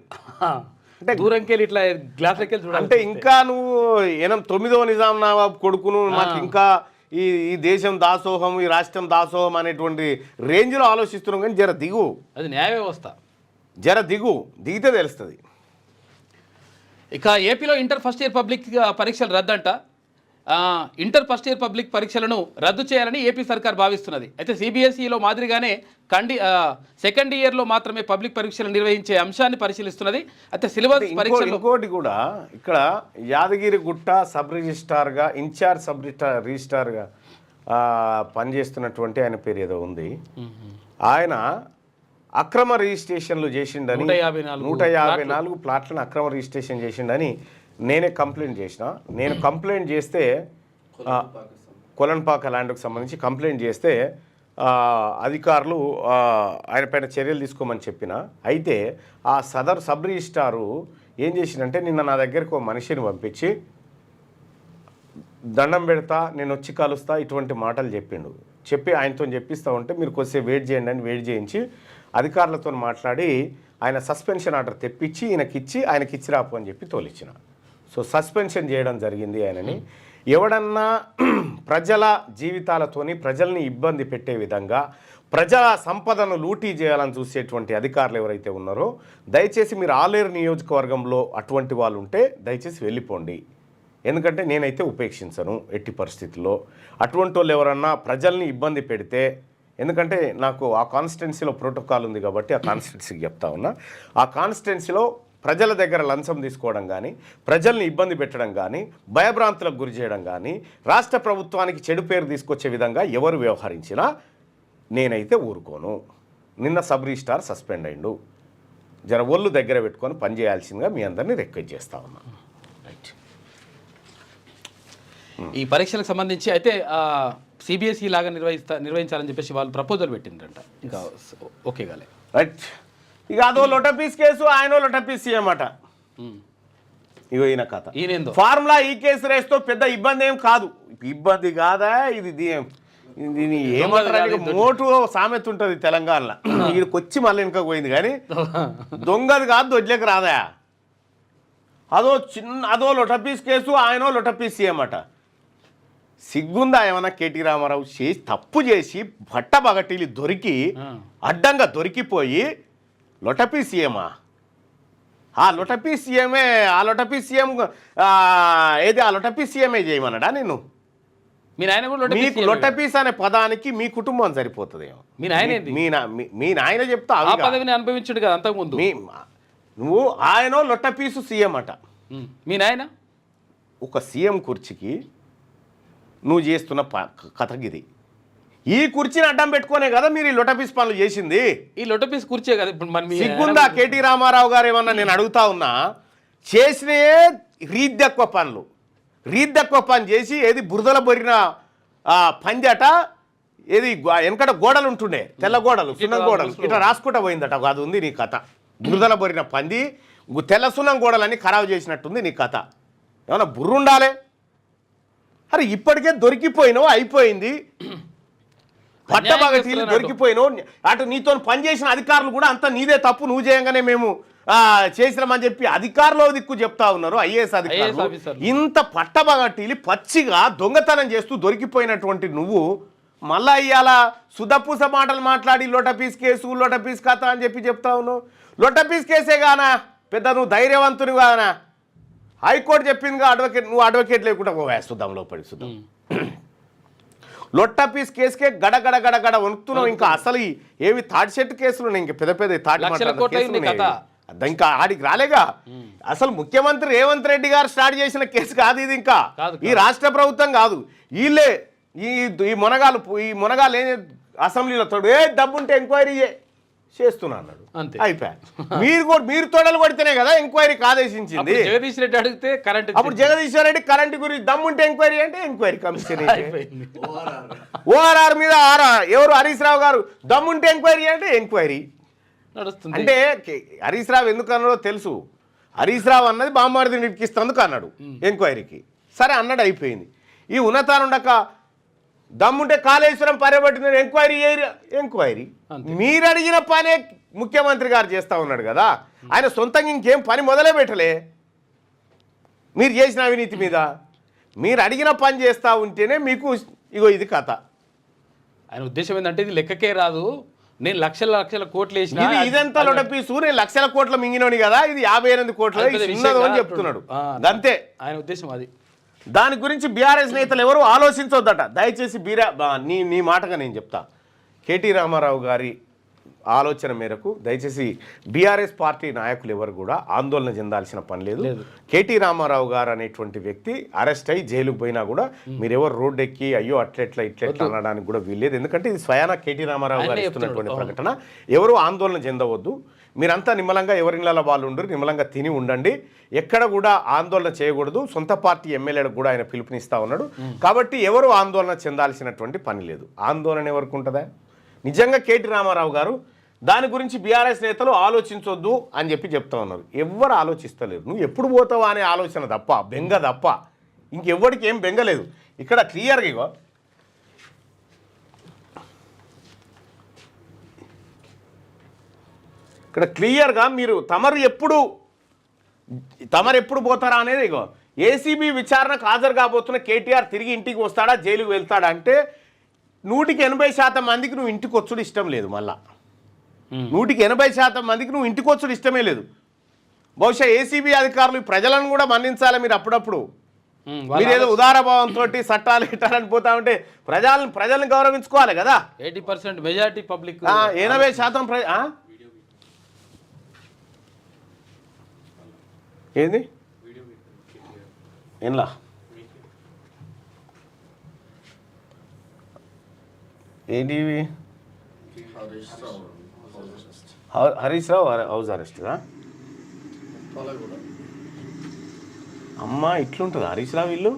అంటే దూరంకెళ్ళి ఇట్లా గ్లాస్ చూడాలి. అంటే ఇంకా నువ్వు 9వ నిజాం నవాబ్ కొడుకును, నాకు ఇంకా ఈ దేశం దాసోహం, ఈ రాష్ట్రం దాసోహం అనేటువంటి రేంజ్లో ఆలోచిస్తున్నాం. కానీ జర దిగు, అది న్యాయ వ్యవస్థ. జర దిగితే తెలుస్తుంది. ఇక ఏపీలో ఇంటర్ ఫస్ట్ ఇయర్ పబ్లిక్ పరీక్షలు రద్దంట. ఇంటర్ ఫస్ట్ ఇయర్ పబ్లిక్ పరీక్షలను రద్దు చేయాలని ఏపీ సర్కార్ భావిస్తున్నది. అయితే సిబిఎస్ఈలో మాదిరిగానే సెకండ్ ఇయర్లో మాత్రమే పబ్లిక్ పరీక్షలు నిర్వహించే అంశాన్ని పరిశీలిస్తున్నది. అయితే సిలబస్ పరీక్షలు ఇంకోటి కూడా ఇక్కడ యాదగిరిగుట్ట సబ్ రిజిస్ట్రార్గా, ఇన్ఛార్జ్ సబ్ రిజిస్ట్రార్గా పనిచేస్తున్నటువంటి ఆయన పేరు ఏదో ఉంది. ఆయన అక్రమ రిజిస్ట్రేషన్లు చేసిండని, 154 ప్లాట్లను అక్రమ రిజిస్ట్రేషన్ చేసిండని నేనే కంప్లైంట్ చేసిన. నేను కంప్లైంట్ చేస్తే కొలన్పాక ల్యాండ్కు సంబంధించి కంప్లైంట్ చేస్తే అధికారులు ఆయన పైన చర్యలు తీసుకోమని చెప్పిన. అయితే ఆ సదర్ సబ్ రిజిస్ట్రారు ఏం చేసిందంటే, నిన్న నా దగ్గరకు ఒక మనిషిని పంపించి దండం పెడతా, నేను వచ్చి కలుస్తా, ఇటువంటి మాటలు చెప్పి ఆయనతో చెప్పిస్తూ ఉంటే, మీరు కొద్దిసేపు వెయిట్ చేయండి అని వెయిట్ చేయించి అధికారులతో మాట్లాడి ఆయన సస్పెన్షన్ ఆర్డర్ తెప్పించి ఆయనకి ఇచ్చి రాపు అని చెప్పి తోలిచ్చిన. సో సస్పెన్షన్ చేయడం జరిగింది ఆయనని. ఎవడన్నా ప్రజల జీవితాలతోని ప్రజల్ని ఇబ్బంది పెట్టే విధంగా ప్రజల సంపదను లూటీ చేయాలని చూసేటువంటి అధికారులు ఎవరైతే ఉన్నారో, దయచేసి మీరు ఆలేరు నియోజకవర్గంలో అటువంటి వాళ్ళు ఉంటే దయచేసి వెళ్ళిపోండి. ఎందుకంటే నేనైతే ఉపేక్షించను ఎట్టి పరిస్థితుల్లో. అటువంటి వాళ్ళు ఎవరన్నా ప్రజల్ని ఇబ్బంది పెడితే, ఎందుకంటే నాకు ఆ కాన్స్టిట్యున్సీలో ప్రోటోకాల్ ఉంది కాబట్టి ఆ కాన్స్టిట్యున్సీకి చెప్తా ఉన్నా, ఆ కాన్స్టిట్యున్సీలో ప్రజల దగ్గర లంచం తీసుకోవడం కానీ, ప్రజల్ని ఇబ్బంది పెట్టడం కానీ, భయభ్రాంతులకు గురి చేయడం కానీ, రాష్ట్ర ప్రభుత్వానికి చెడు పేరు తీసుకొచ్చే విధంగా ఎవరు వ్యవహరించినా నేనైతే ఊరుకోను. నిన్న సబ్ రిజిస్ట్రార్ సస్పెండ్ అయిండు. జర ఒళ్ళు దగ్గర పెట్టుకొని పనిచేయాల్సిందిగా మీ అందరినీ రిక్వెస్ట్ చేస్తా ఉన్నా. రైట్. ఈ పరీక్షలకు సంబంధించి అయితే సిబిఎస్ఈ లాగా నిర్వహించాలని చెప్పేసి వాళ్ళు ప్రపోజల్ పెట్టిండ్రంట. ఇంకా ఓకే కాలే. రైట్. ఇక అదో లొటపీస్ కేసు, ఆయన లొటపీస్ సీఎం అట. ఇగో ఈయన కథ. ఈయనేందో ఫార్ములా ఈ కేసు రేస్తో పెద్ద ఇబ్బంది ఏం కాదు. ఇబ్బంది కాదా ఇది? దీని ఏమంటారు, మోటు సామెత ఉంటుంది తెలంగాణలో. వీడికి వచ్చి మళ్ళీ వెనుక పోయింది కానీ దొంగది కాదు, దొడ్లకు రాదా. అదో లొటపీస్ కేసు, ఆయన లొటపీస్ సీఎం అట. సిగ్గుందా ఏమన్నా? కేటీ రామారావు తప్పు చేసి బట్టబగటీలు దొరికి అడ్డంగా దొరికిపోయి లొటపీ సీఎమా? ఆ లొటపీ సీఎమే, ఆ లొటపీ సీఎం ఏది, ఆ లొటపీ సీఎమే చేయమన్నాడా నేను? మీ నాయన కూడా మీకు లొటపీస్ అనే పదానికి మీ కుటుంబం సరిపోతుందేమో. మీ నాయన మీ నాయన చెప్తా ఆ పదవిని అనుభవించుడు కదా అంతకుముందు. నువ్వు ఆయన లొట్టపీసు సీఎం అట. మీ నాయన ఒక సీఎం కుర్చీకి నువ్వు చేస్తున్న కథగిది. ఈ కుర్చీని అడ్డం పెట్టుకునే కదా మీరు ఈ లొటపీస్ పనులు చేసింది. ఈ లొటపీస్ కుర్చే కదా ఇప్పుడు మన సిగ్గుందా కేటీ రామారావు గారు? ఏమన్నా నేను అడుగుతా ఉన్నా, చేసినే రీద్దెక్కువ పనులు, రీద్దెక్కువ పని చేసి ఏది బురదల బొరిన పంజట, ఏది వెనకట గోడలు ఉంటుండే, తెల్ల గోడలు, సున్నం గోడలు, ఇట్లా రాసుకుంటా పోయిందట. అది ఉంది నీ కథ. బురదల బొరిన పంది, తెల్ల సున్నం గోడలన్నీ ఖరాబు చేసినట్టుంది నీ కథ. ఏమన్నా బుర్ర ఉండాలి. అరే ఇప్పటికే దొరికిపోయినావు, అయిపోయింది. పట్టబాగా దొరికిపోయినావు. అటు నీతో పనిచేసిన అధికారులు కూడా అంతా నీదే తప్పు, నువ్వు చేయంగానే మేము చేసినామని చెప్పి అధికారులు దిక్కు చెప్తా ఉన్నారు. ఐఏఎస్ అధికారులు ఇంత పట్టబగటీలు పచ్చిగా దొంగతనం చేస్తూ దొరికిపోయినటువంటి నువ్వు మళ్ళా ఇవాళ సుధపూస మాటలు మాట్లాడి లొటపీస్ కేసు, లొటపీస్ కథ అని చెప్పి చెప్తా ఉన్నావు. లొటపీస్ కేసే గానా పెద్ద నువ్వు ధైర్యవంతుని గానా? హైకోర్టు చెప్పిందిగా నువ్వు అడ్వకేట్ లేకుండా చూద్దాం లోపలికి చూద్దాం. లొట్టపీస్ కేసుకే గడగడ గడగడ వణుకుతున్నావు. ఇంకా అసలు ఏవి తాటి చెట్టు కేసులు, ఇంకా పెద్ద పెద్ద తాటి ఇంకా ఆడికి రాలేగా. అసలు ముఖ్యమంత్రి రేవంత్ రెడ్డి గారు స్టార్ట్ చేసిన కేసు కాదు ఇది. ఇంకా ఈ రాష్ట్ర ప్రభుత్వం కాదు, వీళ్ళే ఈ మునగాలు ఏం అసెంబ్లీలో తోడు డబ్బుంటే ఎంక్వైరీ చేస్తున్నా అన్నాడు. అయిపోయా. మీరు తోడలు కొడితేనే కదా ఎంక్వైరీకి ఆదేశించింది. జగదీష్ రెడ్డి అడిగితే కరెంట్, అప్పుడు జగదీష్ రెడ్డి కరెంట్ గురించి దమ్ముంటే ఎంక్వైరీ అంటే ఎంక్వైరీ కమిషన్. ఓఆర్ఆర్ మీద ఎవరు హరీష్ రావు గారు దమ్ముంటే ఎంక్వైరీ అంటే ఎంక్వైరీ నడుస్తుంది. అంటే హరీష్ రావు ఎందుకు అన్నాడో తెలుసు. హరీష్ రావు అన్నది బామ్మారిని ఇరికిస్తందుకు అన్నాడు ఎంక్వైరీకి. సరే అన్నాడు, అయిపోయింది. ఈ ఉన్నతానుండక దమ్ముంటే కాళేశ్వరం పర్యబట్టిన ఎంక్వైరీ మీరు అడిగిన పనే ముఖ్యమంత్రి గారు చేస్తూ ఉన్నాడు కదా. ఆయన సొంతంగా ఇంకేం పని మొదలే పెట్టలే. మీరు చేసిన అవినీతి మీద మీరు అడిగిన పని చేస్తూ ఉంటేనే మీకు ఇగో ఇది కథ. ఆయన ఉద్దేశం ఏంటంటే ఇది లెక్కకే రాదు, నేను లక్షల కోట్లు వేసిన ఇదంతా లొటపీసు, నేను లక్షల కోట్ల మింగినోని కదా, ఇది 58 కోట్ల అని చెప్తున్నాడు. అంతే ఆయన ఉద్దేశం. అది దాని గురించి బీఆర్ఎస్ నేతలు ఎవరు ఆలోచించొద్దట. దయచేసి నీ మాటగా నేను చెప్తా. కేటీ రామారావు గారి ఆలోచన మేరకు దయచేసి బీఆర్ఎస్ పార్టీ నాయకులు ఎవరు కూడా ఆందోళన చెందాల్సిన పని లేదు. కేటీ రామారావు గారు అనేటువంటి వ్యక్తి అరెస్ట్ అయ్యి జైలుకు పోయినా కూడా మీరెవరు రోడ్డు ఎక్కి అయ్యో అట్లెట్లా ఇట్లెట్లా అనడానికి కూడా వీల్లేదు. ఎందుకంటే ఇది స్వయాన కేటీ రామారావు గారు ఇస్తున్నటువంటి ప్రకటన. ఎవరు ఆందోళన చెందవద్దు. మీరంతా నిమ్మలంగా ఎవరిళ్ళ వాళ్ళు ఉండరు, నిమ్మలంగా తిని ఉండండి. ఎక్కడ కూడా ఆందోళన చేయకూడదు. సొంత పార్టీ ఎమ్మెల్యేలకు కూడా ఆయన పిలుపునిస్తూ ఉన్నాడు. కాబట్టి ఎవరు ఆందోళన చెందాల్సినటువంటి పని లేదు. ఆందోళన ఎవరికి ఉంటుందా? నిజంగా కేటీ రామారావు గారు దాని గురించి బీఆర్ఎస్ నేతలు ఆలోచించొద్దు అని చెప్పి చెప్తా ఉన్నారు. ఎవ్వరు ఆలోచిస్తలేరు. నువ్వు ఎప్పుడు పోతావా అనే ఆలోచన తప్ప, బెంగ తప్ప ఇంకెవ్వడికి ఏం బెంగలేదు. ఇక్కడ క్లియర్గా ఇగో ఇక్కడ క్లియర్గా మీరు తమరు ఎప్పుడు పోతారా అనేది ఇగో ఏసీబీ విచారణకు హాజరు కాబోతున్న కేటీఆర్ తిరిగి ఇంటికి వస్తాడా, జైలుకు వెళ్తాడా అంటే 180% మందికి నువ్వు ఇంటికి వచ్చుడు ఇష్టం లేదు. మళ్ళా 180% మందికి నువ్వు ఇంటికి వచ్చుడు ఇష్టమే లేదు. బహుశా ఏసీబీ అధికారులు ప్రజలను కూడా మన్నించాలి మీరు. అప్పుడప్పుడు మీరు ఏదో ఉదారభావంతో చట్టాలు ఇట్టాలని పోతా ఉంటే ప్రజల్ని గౌరవించుకోవాలి కదా. 80% మెజారిటీ పబ్లిక్ 80% ఏంది ఏంలా ఏంటి ఇవి? హరీష్ రావు హౌస్ అరెస్ట్ అమ్మా, ఇట్లుంటుంది హరీష్ రావు వీళ్ళు.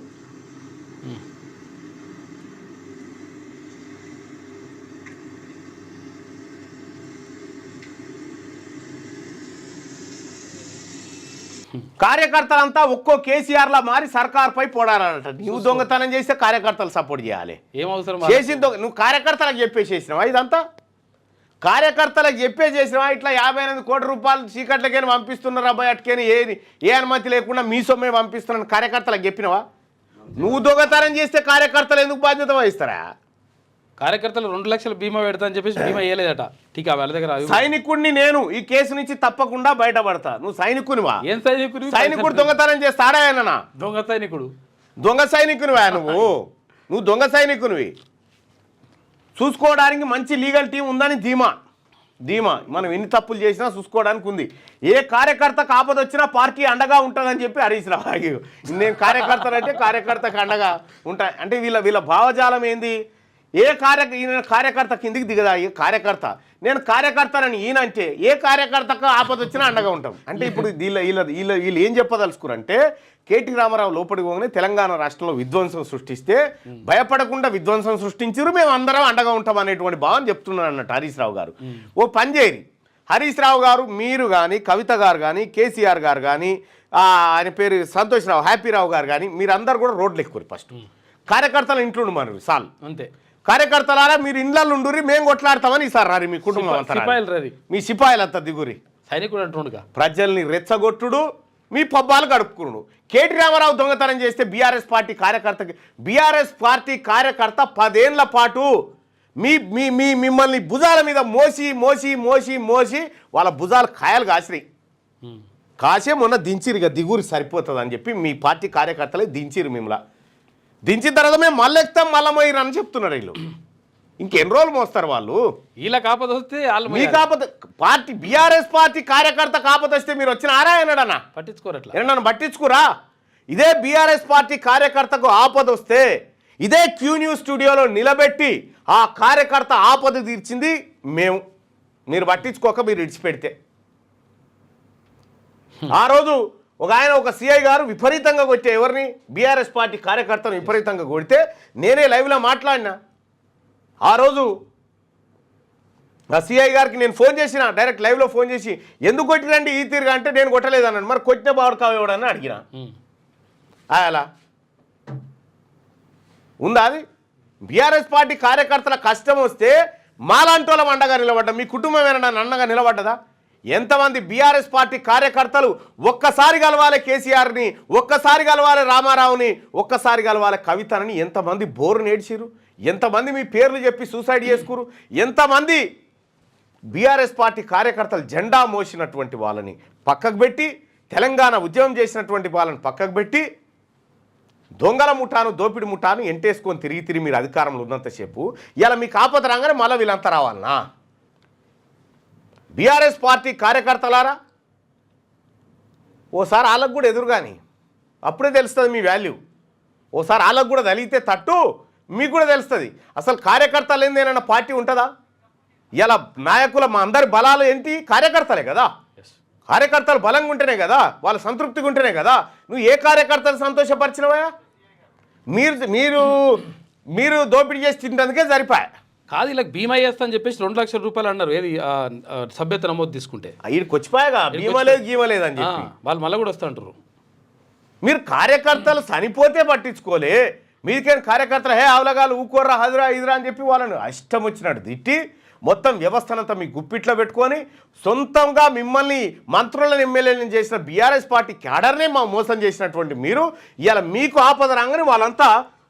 కార్యకర్తలంతా ఒక్కో కేసీఆర్ లా మారి సర్కార్పై పోరాడాలట. నువ్వు దొంగతనం చేస్తే కార్యకర్తలు సపోర్ట్ చేయాలి. ఏం అవసరం చేసిన నువ్వు కార్యకర్తలకు చెప్పేసేసినావా? ఇదంతా కార్యకర్తలకు చెప్పేసేసినావా? ఇట్లా 58 కోట్ల రూపాయలు చీకట్లకైనా పంపిస్తున్నారు అబ్బాయి, అటుకైనా ఏ అనుమతి లేకుండా మీ సొమ్మే పంపిస్తున్నాను కార్యకర్తలకు చెప్పినవా? నువ్వు దొంగతనం చేస్తే కార్యకర్తలు ఎందుకు బాధ్యత వహిస్తారా? కార్యకర్తలు 2 లక్షల బీమా పెడతా అని చెప్పేసి బీమా వేయలేదట. టీకా వాళ్ళ దగ్గర సైనికుడిని నేను ఈ కేసు నుంచి తప్పకుండా బయటపడతా. నువ్వు సైనికునివా? ఏం సైనికుడు? సైనికుడు దొంగతనం చేస్తాడా? ఆయన దొంగ సైనికుడు. దొంగ సైనికునివా నువ్వు దొంగ సైనికునివి. చూసుకోవడానికి మంచి లీగల్ టీం ఉందని ధీమా మనం ఎన్ని తప్పులు చేసినా చూసుకోవడానికి ఉంది. ఏ కార్యకర్తకు ఆపద వచ్చినా పార్టీ అండగా ఉంటుందని చెప్పి హరీష్ రావు. నేను కార్యకర్తలంటే కార్యకర్తకు అండగా ఉంటా అంటే వీళ్ళ భావజాలం ఏంది? ఈయన కార్యకర్త కిందికి దిగదా? ఈ కార్యకర్త నేను కార్యకర్తనని ఈయనంటే ఏ కార్యకర్తకు ఆపద వచ్చినా అండగా ఉంటాం అంటే ఇప్పుడు వీళ్ళు ఏం చెప్పదలుచుకురంటే కేటీ రామారావు లోపలికి పోగానే తెలంగాణ రాష్ట్రంలో విధ్వంసం సృష్టిస్తే భయపడకుండా విధ్వంసం సృష్టించారు, మేము అందరం అండగా ఉంటాం అనేటువంటి భావన చెప్తున్నారు అన్నట్టు హరీష్ రావు గారు. ఓ పని చేయరు హరీష్ రావు గారు, మీరు కానీ కవిత గారు కానీ కేసీఆర్ గారు కానీ ఆయన పేరు సంతోష్ రావు హ్యాపీరావు గారు కానీ మీరందరూ కూడా రోడ్లు ఎక్కువ. ఫస్ట్ కార్యకర్తల ఇంట్లో మనరు సాల్ అంతే. కార్యకర్తలారా మీరు ఇండ్లలో ఉండురి, మేము కొట్లాడతామని ఈసారి రారి మీ కుటుంబం అంతా, మీ సిపాయిలంతా దిగురి. సైనికుడు అంటుండగా ప్రజల్ని రెచ్చగొట్టుడు, మీ పబ్బాలు గడుపుకున్నాడు. కేటీ రామారావు దొంగతనం చేస్తే బీఆర్ఎస్ పార్టీ కార్యకర్త 10 ఏళ్ల పాటు మిమ్మల్ని భుజాల మీద మోసి వాళ్ళ భుజాలు కాయలు కాసే మొన్న దించిరు. ఇక దిగురి సరిపోతుంది అని చెప్పి మీ పార్టీ కార్యకర్తలే దించిరు. మిమ్మల్ని దించిన తర్వాత మేము మళ్ళీ ఎక్కుతాం మళ్ళీ మోయిరు అని చెప్తున్నారు వీళ్ళు. ఇంకెన్ని రోజులు మోస్తారు వాళ్ళు? వీళ్ళ కాపత వస్తే మీ కాపత పార్టీ బీఆర్ఎస్ పార్టీ కార్యకర్త కాపత వస్తే మీరు వచ్చిన ఆరాయనడన్నా పట్టించుకోరట్లా. నన్ను పట్టించుకురా? ఇదే బీఆర్ఎస్ పార్టీ కార్యకర్తకు ఆపద వస్తే ఇదే క్యూ న్యూస్ స్టూడియోలో నిలబెట్టి ఆ కార్యకర్త ఆపద తీర్చింది మేము. మీరు పట్టించుకోక మీరు ఇడిచిపెడితే ఆ రోజు ఒక సిఐ గారు విపరీతంగా కొట్టే ఎవరిని బీఆర్ఎస్ పార్టీ కార్యకర్తను విపరీతంగా కొడితే నేనే లైవ్లో మాట్లాడినా. ఆ రోజు ఆ సిఐ గారికి నేను ఫోన్ చేసిన, డైరెక్ట్ లైవ్లో ఫోన్ చేసి ఎందుకు కొట్టిరండి ఈ తీరుగా అంటే నేను కొట్టలేదు అన్నాడు. మరి కొట్టిన బావుడు కావేవాడని అడిగిన. అలా ఉందా? అది బీఆర్ఎస్ పార్టీ కార్యకర్తల కష్టం వస్తే మాలాంటి వాళ్ళం అండగా నిలబడ్డా, మీ కుటుంబం ఏమైనా అండగా నిలబడ్డదా? ఎంతమంది బీఆర్ఎస్ పార్టీ కార్యకర్తలు ఒక్కసారి కలవాలి కేసీఆర్ని, ఒక్కసారి కలవాలి రామారావుని, ఒక్కసారి కలవాలి కవితని ఎంతమంది బోరు నేడ్చిరు? ఎంతమంది మీ పేర్లు చెప్పి సూసైడ్ చేసుకురు? ఎంతమంది బీఆర్ఎస్ పార్టీ కార్యకర్తలు జెండా మోసినటువంటి వాళ్ళని పక్కకు పెట్టి, తెలంగాణ ఉద్యమం చేసినటువంటి వాళ్ళని పక్కకు పెట్టి, దొంగల ముఠాను దోపిడి ముఠాను ఎంటేసుకొని తిరిగి మీరు అధికారంలో ఉన్నంతసేపు ఇలా మీకు ఆపద రాగానే మళ్ళీ వీళ్ళంతా రావాలనా? బీఆర్ఎస్ పార్టీ కార్యకర్తలారా ఓసారి వాళ్ళకు కూడా ఎదురుగాని అప్పుడే తెలుస్తుంది మీ వాల్యూ. ఓసారి వాళ్ళకు కూడా తలిగితే తట్టు మీకు కూడా తెలుస్తుంది. అసలు కార్యకర్తలు ఏందేనన్న పార్టీ ఉంటుందా? ఇలా నాయకుల మా అందరి బలాలు ఏంటి? కార్యకర్తలే కదా. కార్యకర్తలు బలంగా ఉంటేనే కదా, వాళ్ళు సంతృప్తిగా ఉంటేనే కదా. నువ్వు ఏ కార్యకర్తలు సంతోషపరిచినవా? మీరు దోపిడీ చేసి తింటందుకే సరిపోయా. కాదు ఇలా బీమా చేస్తా అని చెప్పేసి 2 లక్షల రూపాయలు అన్నారు. ఏది సభ్యత నమోదు తీసుకుంటే వీడికి వచ్చిపోయాగా బీమా లేదు గీమా లేదని చెప్పి వాళ్ళు మళ్ళీ కూడా వస్తా అంటారు. మీరు కార్యకర్తలు చనిపోతే పట్టించుకోలే, మీకేం కార్యకర్తలు ఆవలగాలు ఊకోర్రా హదురా ఇదిరా అని చెప్పి వాళ్ళని ఇష్టం వచ్చినట్టు తిట్టి మొత్తం వ్యవస్థనంతా మీ గుప్పిట్లో పెట్టుకొని సొంతంగా మిమ్మల్ని మంత్రులను ఎమ్మెల్యేలను చేసిన బీఆర్ఎస్ పార్టీ క్యాడర్నే మోసం చేసినటువంటి మీరు ఇవాళ మీకు ఆపద రాగానే వాళ్ళంతా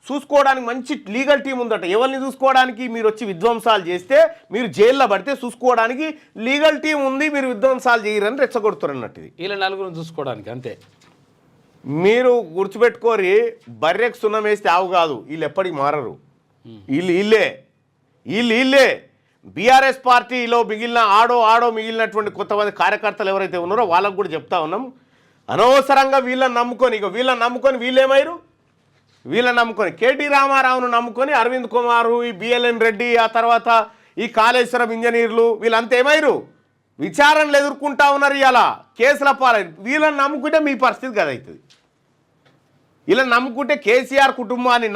చూసుకోవడానికి మంచి లీగల్ టీం ఉందట. ఎవరిని చూసుకోవడానికి? మీరు వచ్చి విధ్వంసాలు చేస్తే, మీరు జైల్లో పడితే చూసుకోవడానికి లీగల్ టీం ఉంది, మీరు విధ్వంసాలు చేయరని రెచ్చగొడుతున్నట్టు. ఇది వీళ్ళ నలుగురిని చూసుకోవడానికి అంతే. మీరు గుర్తుపెట్టుకోరి, బర్రెకు సున్నం వేస్తే ఆవు కాదు, వీళ్ళు ఎప్పటికి మారరు. వీళ్ళే బీఆర్ఎస్ పార్టీలో మిగిలినటువంటి కొంతమంది కార్యకర్తలు ఎవరైతే ఉన్నారో వాళ్ళకు కూడా చెప్తా ఉన్నాం, అనవసరంగా వీళ్ళని నమ్ముకొని వీళ్ళని నమ్ముకొని కేటీ రామారావును నమ్ముకొని అరవింద్ కుమారు, ఈ బిఎల్ఎన్ రెడ్డి, ఆ తర్వాత ఈ కాళేశ్వరం ఇంజనీర్లు వీళ్ళంతా ఏమైరు విచారణలు ఎదుర్కొంటా ఉన్నారు. ఇలా కేసుల పాలైన వీళ్ళని నమ్ముకుంటే మీ పరిస్థితి కదా అవుతుంది. ఇలా నమ్ముకుంటే కేసీఆర్ కుటుంబాన్ని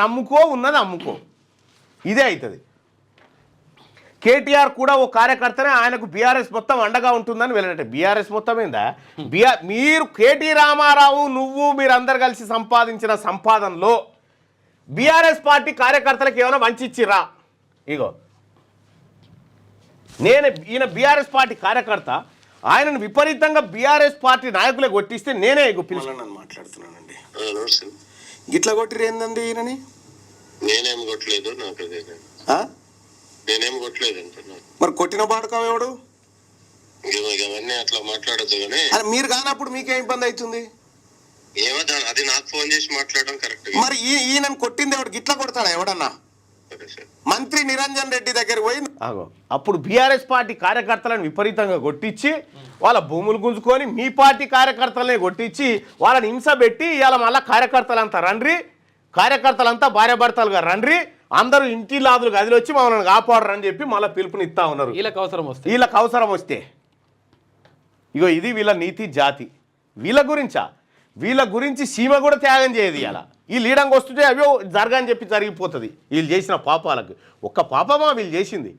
ఉన్నది అమ్ముకో, ఇదే అవుతుంది. కేటీఆర్ కూడా ఓ కార్యకర్తనే, ఆయనకు బీఆర్ఎస్ మొత్తం అండగా ఉంటుందని వెళ్ళంటే బీఆర్ఎస్ మొత్తం ఏందా? మీరు కేటీ రామారావు మీరందరు కలిసి సంపాదించిన సంపాదనలో బీఆర్ఎస్ పార్టీ కార్యకర్తలకు ఏమైనా వంచిచ్చిరా? ఇగో ఈయన బీఆర్ఎస్ పార్టీ కార్యకర్త, ఆయనను విపరీతంగా బీఆర్ఎస్ పార్టీ నాయకులే కొట్టిస్తే నేనే పిలిచాను మాట్లాడుతున్నానండి. ఇట్లా కొట్టిరు ఏందండి ఈయనని? నేనేం కొట్టలేదు, నేనేం కొట్టలేదు. మరి కొట్టిన బాడుకావు ఎవడు? అవన్నీ అట్లా మాట్లాడద్దు కానీ మీరు కానప్పుడు మీకేం ఇబ్బంది అవుతుంది? ఏమో అది నాకు ఫోన్ చేసి మాట్లాడడం కరెక్ట్. మరి ఈయనను కొట్టింది ఎవడు? గిట్లా కొడతాడా ఎవడన్నా? మంత్రి నిరంజన్ రెడ్డి దగ్గర పోయి అప్పుడు బీఆర్ఎస్ పార్టీ కార్యకర్తలను విపరీతంగా కొట్టించి వాళ్ళ భూములు గుంజుకొని మీ పార్టీ కార్యకర్తలనే కొట్టించి వాళ్ళని హింస పెట్టి ఇవాళ మళ్ళీ కార్యకర్తలంతా భార్యాభర్తలుగా రండ్రి, అందరూ ఇంటి లాదులు గదిలో వచ్చి మమ్మల్ని కాపాడరని చెప్పి మళ్ళీ పిలుపునిస్తా ఉన్నారు. వీళ్ళకి అవసరం వస్తే ఇగో ఇది వీళ్ళ నీతి జాతి. వీళ్ళ గురించి సీమ కూడా త్యాగం చేయదు. ఇలా ఈ లీడంగా వస్తుంటే అవో జరగని చెప్పి జరిగిపోతుంది. వీళ్ళు చేసిన పాపాలకు ఒక్క పాపమా వీళ్ళు చేసింది?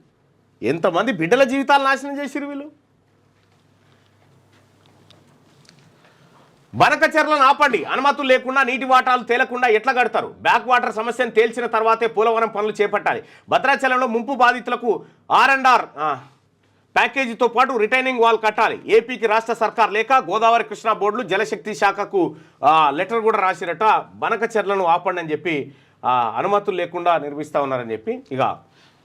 ఎంతమంది బిడ్డల జీవితాలు నాశనం చేసిరు వీళ్ళు. బనకచెర్లను ఆపండి, అనుమతులు లేకుండా నీటి వాటాలు తేలకుండా ఎట్లా కడతారు? బ్యాక్ వాటర్ సమస్యను తేల్చిన తర్వాతే పోలవరం పనులు చేపట్టాలి. భద్రాచలంలో ముంపు బాధితులకు R&R ప్యాకేజీతో పాటు రిటైనింగ్ వాల్ కట్టాలి. ఏపీకి రాష్ట్ర సర్కార్ లేక గోదావరి కృష్ణా బోర్డులు జలశక్తి శాఖకు లెటర్ కూడా రాసిరట. బనకచెర్లను ఆపండి అని చెప్పి అనుమతులు లేకుండా నిర్మిస్తా ఉన్నారని చెప్పి. ఇక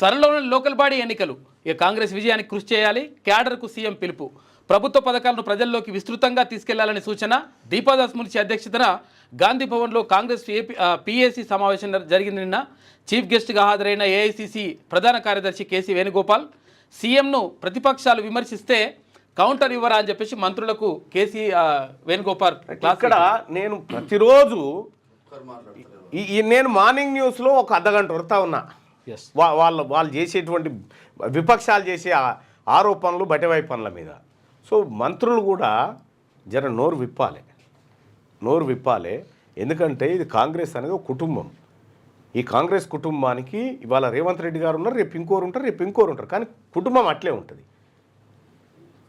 త్వరలోనే లోకల్ బాడీ ఎన్నికలు, ఇక కాంగ్రెస్ విజయానికి కృషి చేయాలి. క్యాడర్కు సీఎం పిలుపు. ప్రభుత్వ పథకాలను ప్రజల్లోకి విస్తృతంగా తీసుకెళ్లాలని సూచన. దీపాదాస్ మున్సి అధ్యక్షతన గాంధీ భవన్లో కాంగ్రెస్ PAC సమావేశం జరిగింది. నిన్న చీఫ్ గెస్ట్గా హాజరైన AICC ప్రధాన కార్యదర్శి కేసీ వేణుగోపాల్ సీఎంను ప్రతిపక్షాలు విమర్శిస్తే కౌంటర్ ఇవ్వరా అని చెప్పేసి మంత్రులకు కేసీ వేణుగోపాల్. ఇక్కడ నేను ప్రతిరోజు నేను మార్నింగ్ న్యూస్లో ఒక అర్ధగంట వరుతా ఉన్నా. వాళ్ళు చేసేటువంటి విపక్షాలు చేసే ఆరోపణలు బటివై పనుల మీద. సో మంత్రులు కూడా జర నోరు విప్పాలి. ఎందుకంటే ఇది కాంగ్రెస్ అనేది ఒక కుటుంబం. ఈ కాంగ్రెస్ కుటుంబానికి ఇవాళ రేవంత్ రెడ్డి గారు ఉన్నారు, రేపు ఇంకోరు ఉంటారు, కానీ కుటుంబం అట్లే ఉంటుంది.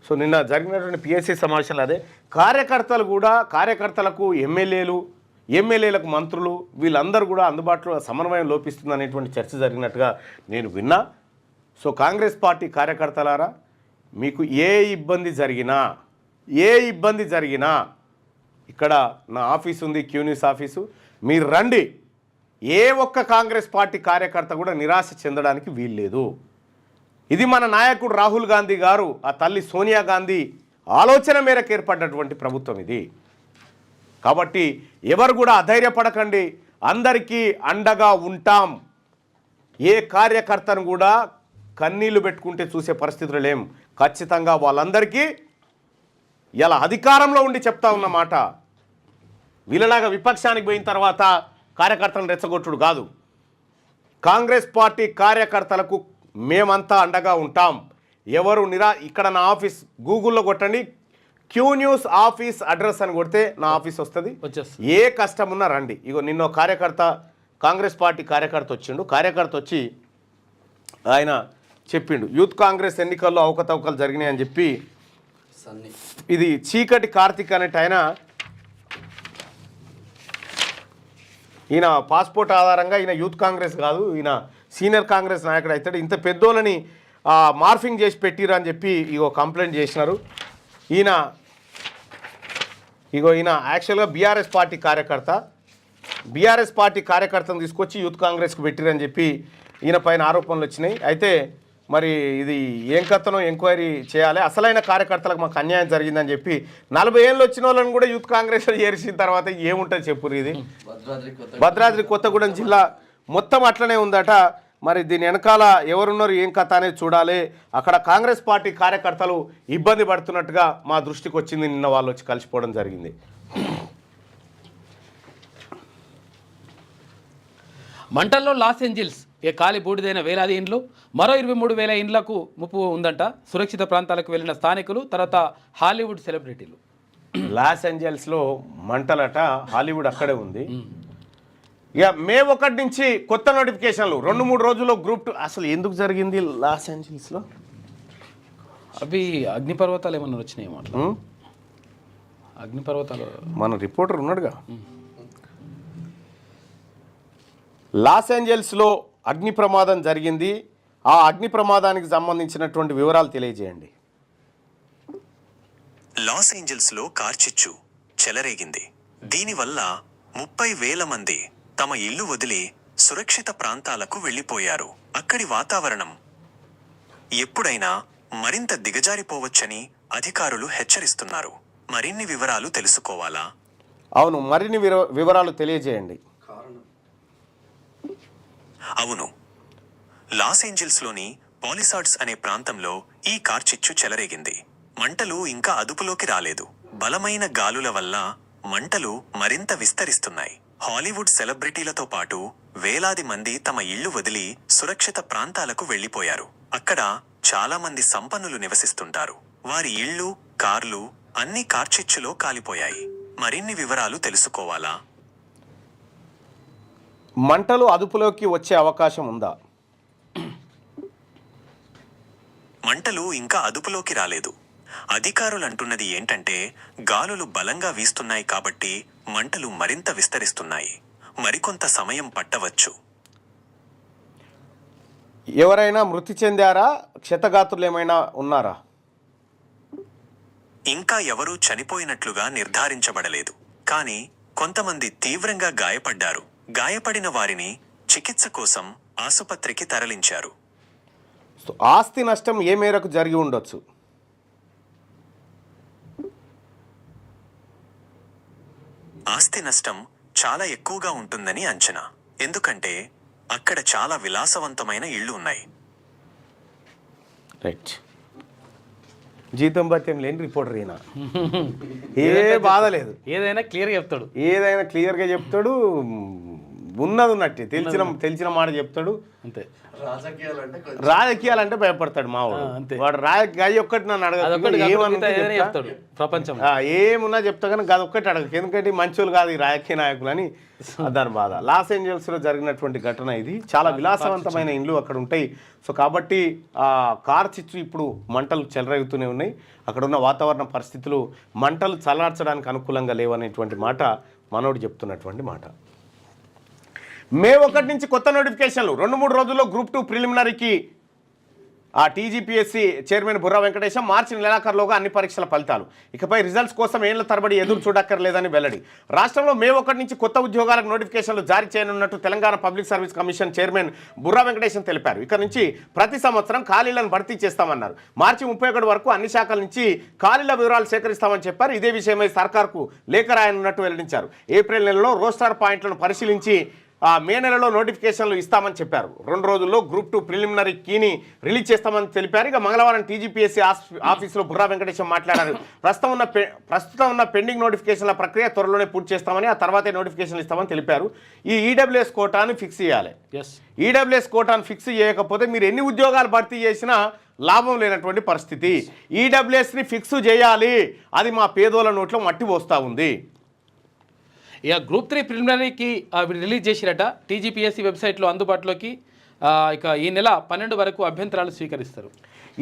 సో నిన్న జరిగినటువంటి PAC సమావేశంలో అదే కార్యకర్తలకు ఎమ్మెల్యేలకు మంత్రులు వీళ్ళందరూ కూడా అందుబాటులో సమన్వయం లోపిస్తుంది అనేటువంటి చర్చ జరిగినట్టుగా నేను విన్నా. సో కాంగ్రెస్ పార్టీ కార్యకర్తలారా, మీకు ఏ ఇబ్బంది జరిగినా ఇక్కడ నా ఆఫీస్ ఉంది, క్యూన్యూస్ ఆఫీసు, మీరు రండి. ఏ ఒక్క కాంగ్రెస్ పార్టీ కార్యకర్త కూడా నిరాశ చెందడానికి వీల్లేదు. ఇది మన నాయకుడు రాహుల్ గాంధీ గారు, ఆ తల్లి సోనియా గాంధీ ఆలోచన మేరకు ఏర్పడినటువంటి ప్రభుత్వం ఇది. కాబట్టి ఎవరు కూడా అధైర్యపడకండి, అందరికీ అండగా ఉంటాం. ఏ కార్యకర్తను కూడా కన్నీళ్లు పెట్టుకుంటే చూసే పరిస్థితులు లేం. ఖచ్చితంగా వాళ్ళందరికీ ఇలా అధికారంలో ఉండి చెప్తా ఉన్నమాట. వీళ్ళలాగా విపక్షానికి పోయిన తర్వాత కార్యకర్తలను రెచ్చగొట్టుడు కాదు. కాంగ్రెస్ పార్టీ కార్యకర్తలకు మేమంతా అండగా ఉంటాం. ఎవరు ఇక్కడ నా ఆఫీస్ గూగుల్లో కొట్టండి, క్యూన్యూస్ ఆఫీస్ అడ్రస్ అని కొడితే నా ఆఫీస్ వస్తుంది. ఏ కష్టం ఉన్నా రండి. ఇగో నిన్న కాంగ్రెస్ పార్టీ కార్యకర్త వచ్చి ఆయన చెప్పిండు, యూత్ కాంగ్రెస్ ఎన్నికల్లో అవకతవకలు జరిగినాయి అని చెప్పి. ఇది చీకటి కార్తిక్ అనేటి ఈయన పాస్పోర్ట్ ఆధారంగా ఈయన యూత్ కాంగ్రెస్ కాదు, ఈయన సీనియర్ కాంగ్రెస్ నాయకుడు అవుతాడు. ఇంత పెద్దోళ్ళని మార్ఫింగ్ చేసి పెట్టిరు అని చెప్పి కంప్లైంట్ చేసినారు. ఈయన యాక్చువల్గా బీఆర్ఎస్ పార్టీ కార్యకర్తను తీసుకొచ్చి యూత్ కాంగ్రెస్కి పెట్టిరని చెప్పి ఈయన పైన ఆరోపణలు వచ్చినాయి. అయితే మరి ఇది ఏం కథనో ఎంక్వైరీ చేయాలి, అసలైన కార్యకర్తలకు మాకు అన్యాయం జరిగిందని చెప్పి 40 ఏళ్ళు వచ్చిన వాళ్ళని కూడా యూత్ కాంగ్రెస్లో చేర్చిన తర్వాత ఏముంటుంది చెప్పురు. ఇది భద్రాద్రి కొత్తగూడెం జిల్లా మొత్తం అట్లనే ఉందట. మరి దీని వెనకాల ఎవరున్నారు ఏం కథ అనేది చూడాలి. అక్కడ కాంగ్రెస్ పార్టీ కార్యకర్తలు ఇబ్బంది పడుతున్నట్టుగా మా దృష్టికి వచ్చింది. నిన్న వాళ్ళు వచ్చి కలిసిపోవడం జరిగింది. మంటల్లో లాస్ ఏంజిల్స్ కాలి బూడిదైన వేలాది ఇండ్లు, మరో 23,000 ఇండ్లకు ముప్పు ఉందంట. సురక్షిత ప్రాంతాలకు వెళ్ళిన స్థానికులు, తర్వాత హాలీవుడ్ సెలబ్రిటీలు. లాస్ ఏంజల్స్లో మంటలట, హాలీవుడ్ అక్కడే ఉంది. ఇక మే 1 నుంచి కొత్త నోటిఫికేషన్లు 2-3 రోజుల్లో గ్రూప్ 2. అసలు ఎందుకు జరిగింది లాస్ ఏంజల్స్లో? అవి అగ్నిపర్వతాలు ఏమన్నా వచ్చినాయి మాట. అగ్నిపర్వతాలు మన రిపోర్టర్ ఉన్నాడుగా. లాస్ ఏంజల్స్లో అగ్ని ప్రమాదం జరిగింది. ఆ అగ్ని ప్రమాదానికి సంబంధించినటువంటి వివరాలు తెలియజేయండి. లాస్ ఏంజల్స్లో కార్చిచ్చు చెలరేగింది. దీనివల్ల 30,000 మంది తమ ఇల్లు వదిలి సురక్షిత ప్రాంతాలకు వెళ్లిపోయారు. అక్కడి వాతావరణం ఎప్పుడైనా మరింత దిగజారిపోవచ్చని అధికారులు హెచ్చరిస్తున్నారు. మరిన్ని వివరాలు తెలుసుకోవాలా? అవును, మరిన్ని వివరాలు తెలియజేయండి. అవును, లాస్ ఏంజల్స్లోని పాలిసాడ్స్ అనే ప్రాంతంలో ఈ కార్చిచ్చు చెలరేగింది. మంటలు ఇంకా అదుపులోకి రాలేదు. బలమైన గాలుల వల్ల మంటలు మరింత విస్తరిస్తున్నాయి. హాలీవుడ్ సెలబ్రిటీలతో పాటు వేలాది మంది తమ ఇళ్లు వదిలి సురక్షిత ప్రాంతాలకు వెళ్లిపోయారు. అక్కడ చాలా మంది సంపన్నులు నివసిస్తుంటారు. వారి ఇళ్లు, కార్లు అన్నీ కార్చిచ్చులో కాలిపోయాయి. మరిన్ని వివరాలు తెలుసుకోవాలా? మంటలు అదుపులోకి వచ్చే అవకాశం ఉందా? మంటలు ఇంకా అదుపులోకి రాలేదు. అధికారులు అంటున్నది ఏంటంటే గాలులు బలంగా వీస్తున్నాయి కాబట్టి మంటలు మరింత విస్తరిస్తున్నాయి. మరికొంత సమయం పట్టవచ్చు. ఎవరైనా మృతి చెందారా? క్షతగాత్రులు ఏమైనా ఉన్నారా? ఇంకా ఎవరూ చనిపోయినట్లుగా నిర్ధారించబడలేదు. కానీ కొంతమంది తీవ్రంగా గాయపడ్డారు. గాయపడిన వారిని చికిత్స కోసం ఆసుపత్రికి తరలించారు. ఆస్తి నష్టం ఏ మేరకు జరిగి ఉండొచ్చు? ఆస్తి నష్టం చాలా ఎక్కువగా ఉంటుందని అంచనా. ఎందుకంటే అక్కడ చాలా విలాసవంతమైన ఇళ్ళు ఉన్నాయి. రైట్. జీతం భత్యం లేని రిపోర్టర్ ఈయన. ఏ బాధ లేదు, ఏదైనా క్లియర్గా చెప్తాడు. ఏదైనా క్లియర్గా చెప్తాడు. ఉన్నది ఉన్నట్టు తెలిసిన మాట చెప్తాడు. అంతే. రాజకీయాలంటే భయపడతాడు మావాడు. వాడు రాజకీయ ఒక్కటి నన్ను చెప్తాడు. ప్రపంచం ఏమున్నా చెప్తా కానీ గది ఒక్కటి అడగదు. ఎందుకంటే మంచోళ్ళు కాదు ఈ రాజకీయ నాయకులు అని దాని బాధ. లాస్ ఏంజల్స్లో జరిగినటువంటి ఘటన ఇది. చాలా విలాసవంతమైన ఇండ్లు అక్కడ ఉంటాయి. సో కాబట్టి ఆ కార్చిచ్చు ఇప్పుడు మంటలు చెలరేగుతూనే ఉన్నాయి. అక్కడ ఉన్న వాతావరణ పరిస్థితులు మంటలు చల్లార్చడానికి అనుకూలంగా లేవనేటువంటి మాట మనోడు చెప్తున్నటువంటి మాట. మే 1 నుంచి కొత్త నోటిఫికేషన్లు 2-3 రోజుల్లో గ్రూప్ 2 ప్రిలిమినరీకి ఆ టీజీపీఎస్సీ చైర్మన్ బుర్రా వెంకటేశం మార్చి నెలాఖరులోగా అన్ని పరీక్షల ఫలితాలు. ఇకపై రిజల్ట్స్ కోసం ఏళ్ల తరబడి ఎదురు చూడక్కర్లేదని వెల్లడి. రాష్ట్రంలో మే 1 నుంచి కొత్త ఉద్యోగాలకు నోటిఫికేషన్లు జారీ చేయనున్నట్టు Telangana public service commission chairman Burra Venkatesham తెలిపారు. ఇక నుంచి ప్రతి సంవత్సరం ఖాళీలను భర్తీ చేస్తామన్నారు. మార్చి 31 వరకు అన్ని శాఖల నుంచి ఖాళీల వివరాలు సేకరిస్తామని చెప్పారు. ఇదే విషయమై సర్కార్కు లేఖ రాయనున్నట్టు వెల్లడించారు. ఏప్రిల్ నెలలో రోస్టార్ పాయింట్లను పరిశీలించి మే నెలలో నోటిఫికేషన్లు ఇస్తామని చెప్పారు. 2 రోజుల్లో గ్రూప్ 2 ప్రిలిమినరీ కీని రిలీజ్ చేస్తామని తెలిపారు. ఇక మంగళవారం టీజీపీఎస్సీ ఆఫీసులో బుర్రా వెంకటేశం మాట్లాడారు. ప్రస్తుతం ఉన్న పెండింగ్ నోటిఫికేషన్ల ప్రక్రియ త్వరలోనే పూర్తి చేస్తామని, ఆ తర్వాతే నోటిఫికేషన్లు ఇస్తామని తెలిపారు. ఈ ఈడబ్ల్యూఎస్ కోటాను ఫిక్స్ చేయాలి. ఈడబ్ల్యూఎస్ కోటాను ఫిక్స్ చేయకపోతే మీరు ఎన్ని ఉద్యోగాలు భర్తీ చేసినా లాభం లేనటువంటి పరిస్థితి. ఈడబ్ల్యూఎస్ని ఫిక్స్ చేయాలి. అది మా పేదోళ్ళ నోట్లో మట్టి పోస్తూ ఉంది. ఇక గ్రూప్ 3 ప్రిలిమినరీకి రిలీజ్ చేసిరట. టీజీపీఎస్సీ వెబ్సైట్లో అందుబాటులోకి ఇక ఈ నెల 12 వరకు అభ్యంతరాలు స్వీకరిస్తారు.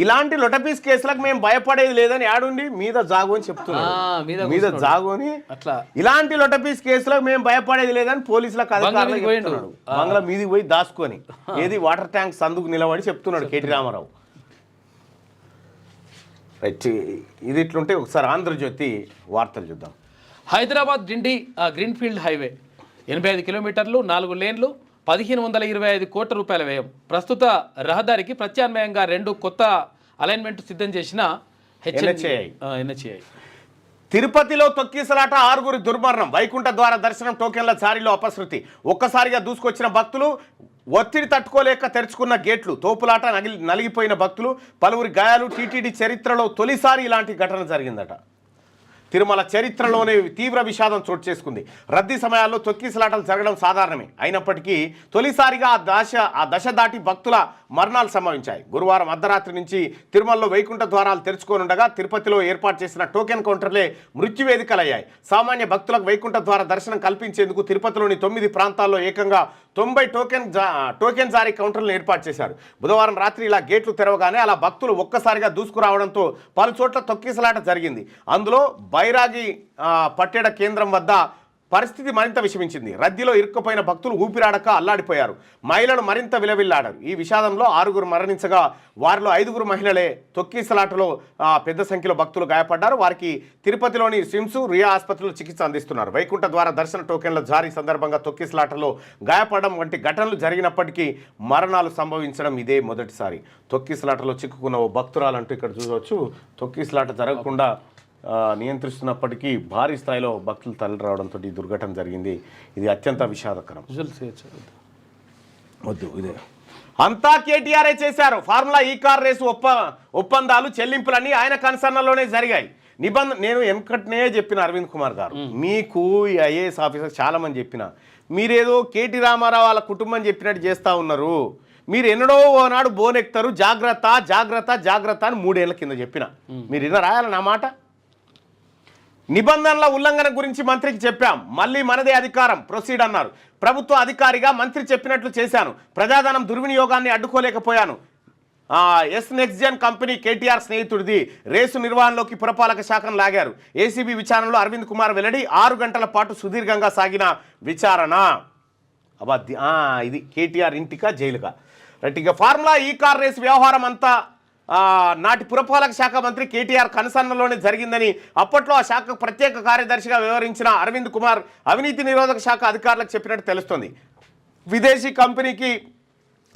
ఇలాంటి లొటపీస్ కేసులకు మేము భయపడేది లేదని ఆడుండి మీద జాగు అని చెప్తున్నారు. మీద జాగు అని అట్లా ఇలాంటి లొటపీస్ కేసులకు మేము భయపడేది లేదని పోలీసులకు అధికారులు చెప్తున్నాడు. బంగ్లా మీదికి పోయి దాచుకొని ఏది వాటర్ ట్యాంక్ సందుకు నిలబడి చెప్తున్నాడు కేటీ రామారావు. రైట్, ఇది ఇట్లుంటే ఒకసారి ఆంధ్రజ్యోతి వార్తలు చూద్దాం. హైదరాబాద్ డిండి గ్రీన్ఫీల్డ్ హైవే 85 కిలోమీటర్లు, 4 లేన్లు, 1525 కోట్ల రూపాయల వ్యయం. ప్రస్తుత రహదారికి ప్రత్యామ్నాయంగా 2 కొత్త అలైన్మెంట్ సిద్ధం చేసిన NHAI. తిరుపతిలో తొక్కిసలాట, 6 దుర్మరణం. వైకుంఠ ద్వార దర్శనం టోకెన్ల జారీలో అపశృతి. ఒక్కసారిగా దూసుకొచ్చిన భక్తులు, ఒత్తిడి తట్టుకోలేక తెరుచుకున్న గేట్లు, తోపులాట, నలిగిపోయిన భక్తులు, పలువురి గాయాలు. టీటీడీ చరిత్రలో తొలిసారి ఇలాంటి ఘటన జరిగిందట. తిరుమల చరిత్రలోనే తీవ్ర విషాదం చోటు చేసుకుంది. రద్దీ సమయాల్లో తొక్కిసలాటలు జరగడం సాధారణమే అయినప్పటికీ తొలిసారిగా ఆ దశ దాటి భక్తుల మరణాలు సంభవించాయి. గురువారం అర్ధరాత్రి నుంచి తిరుమలలో వైకుంఠ ద్వారాలు తెరుచుకోనుండగా తిరుపతిలో ఏర్పాటు చేసిన టోకెన్ కౌంటర్లే మృత్యువేదికలయ్యాయి. సామాన్య భక్తులకు వైకుంఠ ద్వార దర్శనం కల్పించేందుకు తిరుపతిలోని 9 ప్రాంతాల్లో ఏకంగా 90 టోకెన్ జారీ కౌంటర్లను ఏర్పాటు చేశారు. బుధవారం రాత్రి ఇలా గేట్లు తెరవగానే అలా భక్తులు ఒక్కసారిగా దూసుకురావడంతో పలు చోట్ల తొక్కిసలాట జరిగింది. అందులో బైరాగి పట్టేడ కేంద్రం వద్ద పరిస్థితి మరింత విషమించింది. రద్దీలో ఇరుక్కుపోయిన భక్తులు ఊపిరాడక అల్లాడిపోయారు. మహిళలు మరింత విలవిల్లాడారు. ఈ విషాదంలో 6 మరణించగా వారిలో 5 మహిళలే. తొక్కిసలాటలో పెద్ద సంఖ్యలో భక్తులు గాయపడ్డారు. వారికి తిరుపతిలోని స్విమ్స్, రియా ఆసుపత్రిలో చికిత్స అందిస్తున్నారు. వైకుంఠ ద్వార దర్శన టోకెన్ల జారీ సందర్భంగా తొక్కిసలాటలో గాయపడడం వంటి ఘటనలు జరిగినప్పటికీ మరణాలు సంభవించడం ఇదే మొదటిసారి. తొక్కిసలాటలో చిక్కుకున్న ఓ భక్తురాలంటూ ఇక్కడ చూడవచ్చు. తొక్కిసలాట జరగకుండా నియంత్రిస్తున్నప్పటికీ భారీ స్థాయిలో భక్తులు తరలి రావడంతో ఈ దుర్ఘటన జరిగింది. ఇది అత్యంత విషాదకరం. వద్దు, ఇదే అంతా కేటీఆర్ఏ చేశారు. ఫార్ములా ఈ కార్ రేసు ఒప్పందాలు, చెల్లింపులన్నీ ఆయన కన్సర్న్లోనే జరిగాయి. నేను ఎంకట్నే చెప్పిన అరవింద్ కుమార్ గారు, మీకు ఈ ఐఏఎస్ ఆఫీసర్ చాలామంది చెప్పిన, మీరేదో కేటీ రామారావు వాళ్ళ కుటుంబం చెప్పినట్టు చేస్తూ ఉన్నారు. మీరు ఎన్నడో ఓనాడు బోనెక్తారు, జాగ్రత్త జాగ్రత్త జాగ్రత్త అని 3 ఏళ్ల కింద చెప్పిన. మీరు ఇలా రాయాలి నా మాట. నిబంధనల ఉల్లంఘన గురించి మంత్రికి చెప్పాం, మళ్ళీ మనదే అధికారం, ప్రొసీడ్ అన్నారు. ప్రభుత్వ అధికారిగా మంత్రి చెప్పినట్లు చేశాను. ప్రజాధనం దుర్వినియోగాన్ని అడ్డుకోలేకపోయాను. నెక్స్ట్ జెన్ కంపెనీ కేటీఆర్ స్నేహితుడిది. రేసు నిర్వహణలోకి పురపాలక శాఖను లాగారు. ఏసీబీ విచారణలో అరవింద్ కుమార్ వెల్లడి. 6 గంటల పాటు సుదీర్ఘంగా సాగిన విచారణ. ఇది కేటీఆర్ ఇంటికా జైలుగా. ఇక ఫార్ములా ఈ కార్ రేసు వ్యవహారం అంతా నాటి పురపాలక శాఖ మంత్రి కేటీఆర్ కన్సర్న్లోనే జరిగిందని అప్పట్లో ఆ శాఖకు ప్రత్యేక కార్యదర్శిగా వ్యవహరించిన అరవింద్ కుమార్ అవినీతి నిరోధక శాఖ అధికారులకు చెప్పినట్టు తెలుస్తోంది. విదేశీ కంపెనీకి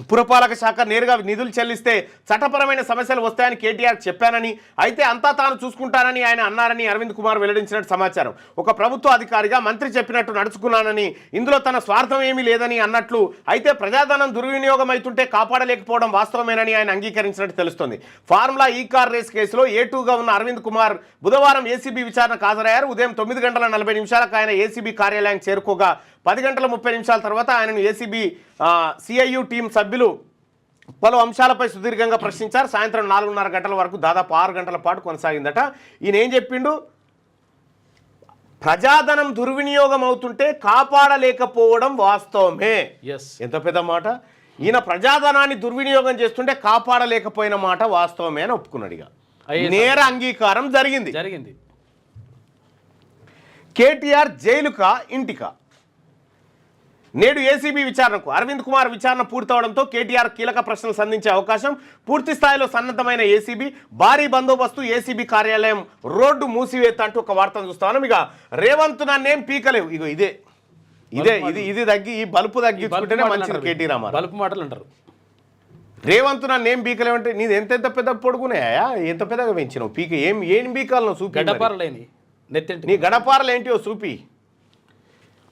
పురపాలక శాఖ నేరుగా నిధులు చెల్లిస్తే చట్టపరమైన సమస్యలు వస్తాయని కేటీఆర్ చెప్పానని, అయితే అంతా తాను చూసుకుంటానని ఆయన అన్నారని అరవింద్ కుమార్ వెల్లడించినట్టు సమాచారం. ఒక ప్రభుత్వ అధికారిగా మంత్రి చెప్పినట్టు నడుచుకున్నానని, ఇందులో తన స్వార్థం ఏమీ లేదని అన్నట్లు, అయితే ప్రజాధనం దుర్వినియోగం అవుతుంటే కాపాడలేకపోవడం వాస్తవమేనని ఆయన అంగీకరించినట్టు తెలుస్తోంది. ఫార్ములా ఈ కార్ రేస్ కేసులో A2గా ఉన్న అరవింద్ కుమార్ బుధవారం ఏసీబీ విచారణకు హాజరయ్యారు. ఉదయం 9:40 ఆయన ఏసీబీ కార్యాలయానికి చేరుకోగా 10:30 తర్వాత ఆయనను ఏసీబీ సిఐయు టీం సభ్యులు పలు అంశాలపై సుదీర్ఘంగా ప్రశ్నించారు. సాయంత్రం 4:30 గంటల వరకు దాదాపు 6 గంటల పాటు కొనసాగిందట. ఈయన ఏం చెప్పిండు? ప్రజాధనం దుర్వినియోగం అవుతుంటే కాపాడలేకపోవడం వాస్తవమే. ఎంత పెద్ద మాట. ఈయన ప్రజాధనాన్ని దుర్వినియోగం చేస్తుంటే కాపాడలేకపోయిన మాట వాస్తవమే అని ఒప్పుకున్నాడు. ఇక నేర అంగీకారం జరిగింది. కేటీఆర్ జైలుకా ఇంటికా? నేడు ఏసీబీ విచారణకు అరవింద్ కుమార్ విచారణ పూర్తవడంతో కేటీఆర్ కీలక ప్రశ్నలు సంధించే అవకాశం. పూర్తి స్థాయిలో సన్నద్ధమైన ఏసీబీ, భారీ బందోబస్తు, ఏసీబీ కార్యాలయం రోడ్డు మూసివేత అంటూ ఒక వార్తను చూస్తాను. ఇక రేవంత్ నన్నేం పీకలేవు. ఇగో ఇది తగ్గి ఈ బలుపు తగ్గించుకుంటేనే మంచిది. కేటీ రామారావు బలుపు మాటలు అంటారు. రేవంత్ నన్నేం పీకలేవంటే నీది ఎంత పెద్ద పొడుగున్నాయా, ఎంత పెద్దగా పెంచినావు పీక, ఏం పీకాలను చూపి. గడపారలేని నీ గడపారలు ఏంటివో చూపి.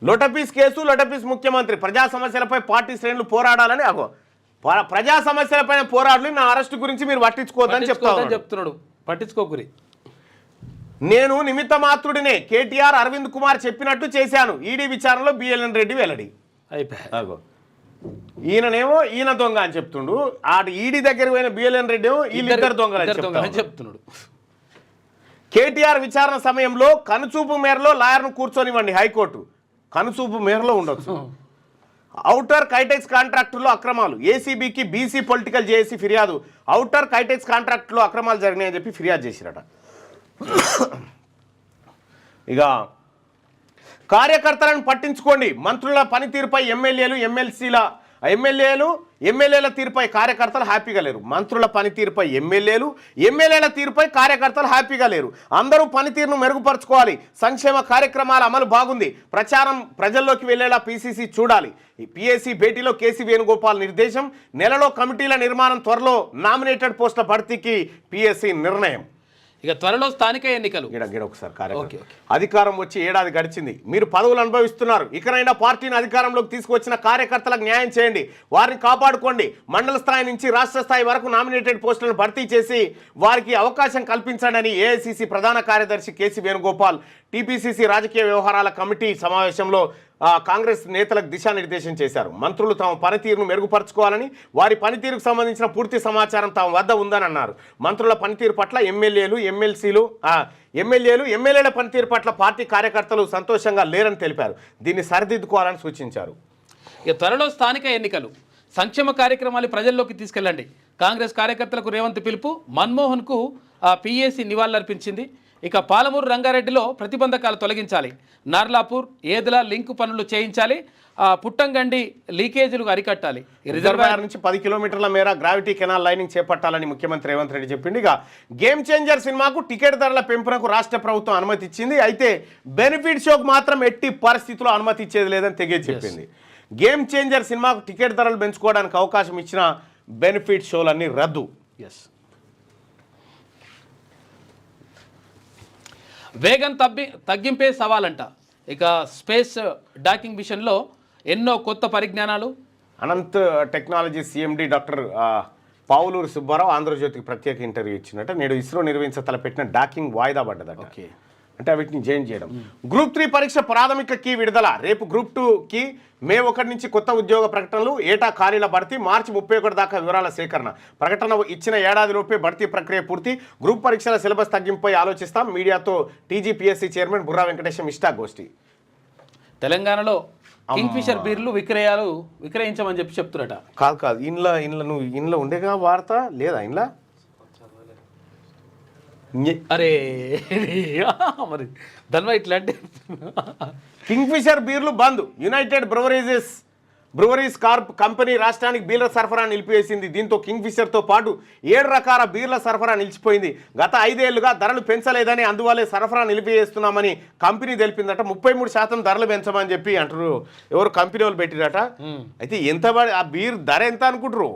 లోటపీస్ కేసు, లోటపీస్ ముఖ్యమంత్రి, ప్రజా సమస్యలపై పార్టీ శ్రేణులు పోరాడాలని. ప్రజా సమస్యలపైన పోరాడాలి, నా అరెస్టు గురించి మీరు పట్టించుకోవద్దని చెప్తున్నాడు. పట్టించుకోకురి. నేను నిమిత్త మాత్రుడినే. కేటీఆర్ అరవింద్ కుమార్ చెప్పినట్టు చేశాను. ఈడీ విచారణలో బిఎల్ఎన్ రెడ్డి వెల్లడి. ఈయన దొంగ అని చెప్తుండు. ఈడీ దగ్గర పోయిన బిఎల్ఎన్ రెడ్డి వీళ్ళిద్దరు దొంగలు చెప్తున్నాడు. కేటీఆర్ విచారణ సమయంలో కనుచూపు మేరలో లాయర్ను కూర్చొనివ్వండి హైకోర్టు. కనుచూపు మేరలో ఉండొచ్చు. ఔటర్ కైటెక్స్ కాంట్రాక్టులో అక్రమాలు, ఏసీబీకి బీసీ పొలిటికల్ జేఏసీ ఫిర్యాదు. ఔటర్ కైటెక్స్ కాంట్రాక్టులో అక్రమాలు జరిగినాయని చెప్పి ఫిర్యాదు చేసిరట. ఇక కార్యకర్తలను పట్టించుకోండి, మంత్రుల పనితీరుపై ఎమ్మెల్యేలు ఎమ్మెల్సీల ఎమ్మెల్యేల తీరుపై కార్యకర్తలు హ్యాపీగా లేరు. మంత్రుల పనితీరుపై ఎమ్మెల్యేల తీరుపై కార్యకర్తలు హ్యాపీగా లేరు. అందరూ పనితీరును మెరుగుపరచుకోవాలి. సంక్షేమ కార్యక్రమాల అమలు బాగుంది. ప్రచారం ప్రజల్లోకి వెళ్లేలా పీసీసీ చూడాలి. ఈ పీఏసీ భేటీలో కేసీ వేణుగోపాల్ నిర్దేశం. నెలలో కమిటీల నిర్మాణం, త్వరలో నామినేటెడ్ పోస్టుల భర్తీకి పీఎస్సీ నిర్ణయం. ఇక త్వరలో స్థానిక ఎన్నికలు. ఒకసారి అధికారం వచ్చి ఏడాది గడిచింది. మీరు పదవులు అనుభవిస్తున్నారు. ఇకనైనా పార్టీని అధికారంలోకి తీసుకువచ్చిన కార్యకర్తలకు న్యాయం చేయండి, వారిని కాపాడుకోండి. మండల స్థాయి నుంచి రాష్ట్ర స్థాయి వరకు నామినేటెడ్ పోస్టులను భర్తీ చేసి వారికి అవకాశం కల్పించండి ఏఐసిసి ప్రధాన కార్యదర్శి కేసీ వేణుగోపాల్ టీపీసీసీ రాజకీయ వ్యవహారాల కమిటీ సమావేశంలో కాంగ్రెస్ నేతలకు దిశానిర్దేశం చేశారు. మంత్రులు తమ పనితీరును మెరుగుపరచుకోవాలని, వారి పనితీరుకు సంబంధించిన పూర్తి సమాచారం తమ వద్ద ఉందని అన్నారు. మంత్రుల పనితీరు పట్ల ఎమ్మెల్యేల పనితీరు పట్ల పార్టీ కార్యకర్తలు సంతోషంగా లేరని తెలిపారు. దీన్ని సరిదిద్దుకోవాలని సూచించారు. ఇక త్వరలో స్థానిక ఎన్నికలు. సంక్షేమ కార్యక్రమాలు ప్రజల్లోకి తీసుకెళ్లండి. కాంగ్రెస్ కార్యకర్తలకు రేవంత్ పిలుపు. మన్మోహన్కు పీఏసీ నివాళులర్పించింది. ఇక పాలమూరు రంగారెడ్డిలో ప్రతిబంధకాలు తొలగించాలి. నార్లాపూర్ ఏదుల లింక్ పనులు చేయించాలి. పుట్టంగండి లీకేజీలు అరికట్టాలి. రిజర్వాయర్ నుంచి 10 కిలోమీటర్ల మేర గ్రావిటీ కెనాల్ లైనింగ్ చేపట్టాలని ముఖ్యమంత్రి రేవంత్ రెడ్డి చెప్పింది. ఇక గేమ్ చేంజర్ సినిమాకు టికెట్ ధరల పెంపునకు రాష్ట్ర ప్రభుత్వం అనుమతి ఇచ్చింది. అయితే బెనిఫిట్ షోకు మాత్రం ఎట్టి పరిస్థితుల్లో అనుమతి ఇచ్చేది లేదని తెగేసి చెప్పింది. గేమ్ చేంజర్ సినిమాకు టికెట్ ధరలు పెంచుకోవడానికి అవకాశం ఇచ్చిన బెనిఫిట్ షోలన్నీ రద్దు. వేగం తగ్గింపే సవాలంట. ఇక స్పేస్ డాకింగ్ మిషన్లో ఎన్నో కొత్త పరిజ్ఞానాలు. Anant technology CMD doctor Pavuluri Subbarao ఆంధ్రజ్యోతికి ప్రత్యేక ఇంటర్వ్యూ ఇచ్చినట్టు నేడు ఇస్రో నిర్వహించ తలపెట్టిన డాకింగ్ వాయిదా పడ్డదట. అంటే వీటిని జాయిన్ చేయడం. గ్రూప్ 3 పరీక్ష ప్రాథమిక కీ విడుదల. రేపు గ్రూప్ 2కి మే 1 నుంచి కొత్త ఉద్యోగ ప్రకటనలు, ఏటా ఖాళీల భర్తీ, మార్చి 31 దాకా వివరాల సేకరణ. ప్రకటన ఇచ్చిన ఏడాదిలోపే భర్తీ ప్రక్రియ పూర్తి. గ్రూప్ పరీక్షల సిలబస్ తగ్గింపుపై ఆలోచిస్తాం. మీడియాతో టీజీపీఎస్సీ చైర్మన్ బుర్రా వెంకటేశం ఇష్టాగోష్ఠి. తెలంగాణలో కింగ్ఫిషర్ బీర్లు విక్రయించమని చెప్తున్నట. కాదు ఇంట్లో ఉండేగా వార్త లేదా ఇంట్లో? అరే మరి ధన్వా ఇట్లాంటి కింగ్ఫిషర్ బీర్లు బంద్. యునైటెడ్ బ్రూవరీస్ కార్ప్ కంపెనీ రాష్ట్రానికి బీర్ల సరఫరా నిలిపివేసింది. దీంతో కింగ్ఫిషర్తో పాటు 7 రకాల బీర్ల సరఫరా నిలిచిపోయింది. గత 5 ఏళ్లుగా ధరలు పెంచలేదని, అందువల్లే సరఫరా నిలిపివేస్తున్నామని కంపెనీ తెలిపిందట. 33% ధరలు పెంచమని చెప్పి అంటారు. ఎవరు కంపెనీ వాళ్ళు పెట్టిరట. అయితే ఎంత ఆ బీర్ ధర ఎంత అనుకుంటారు?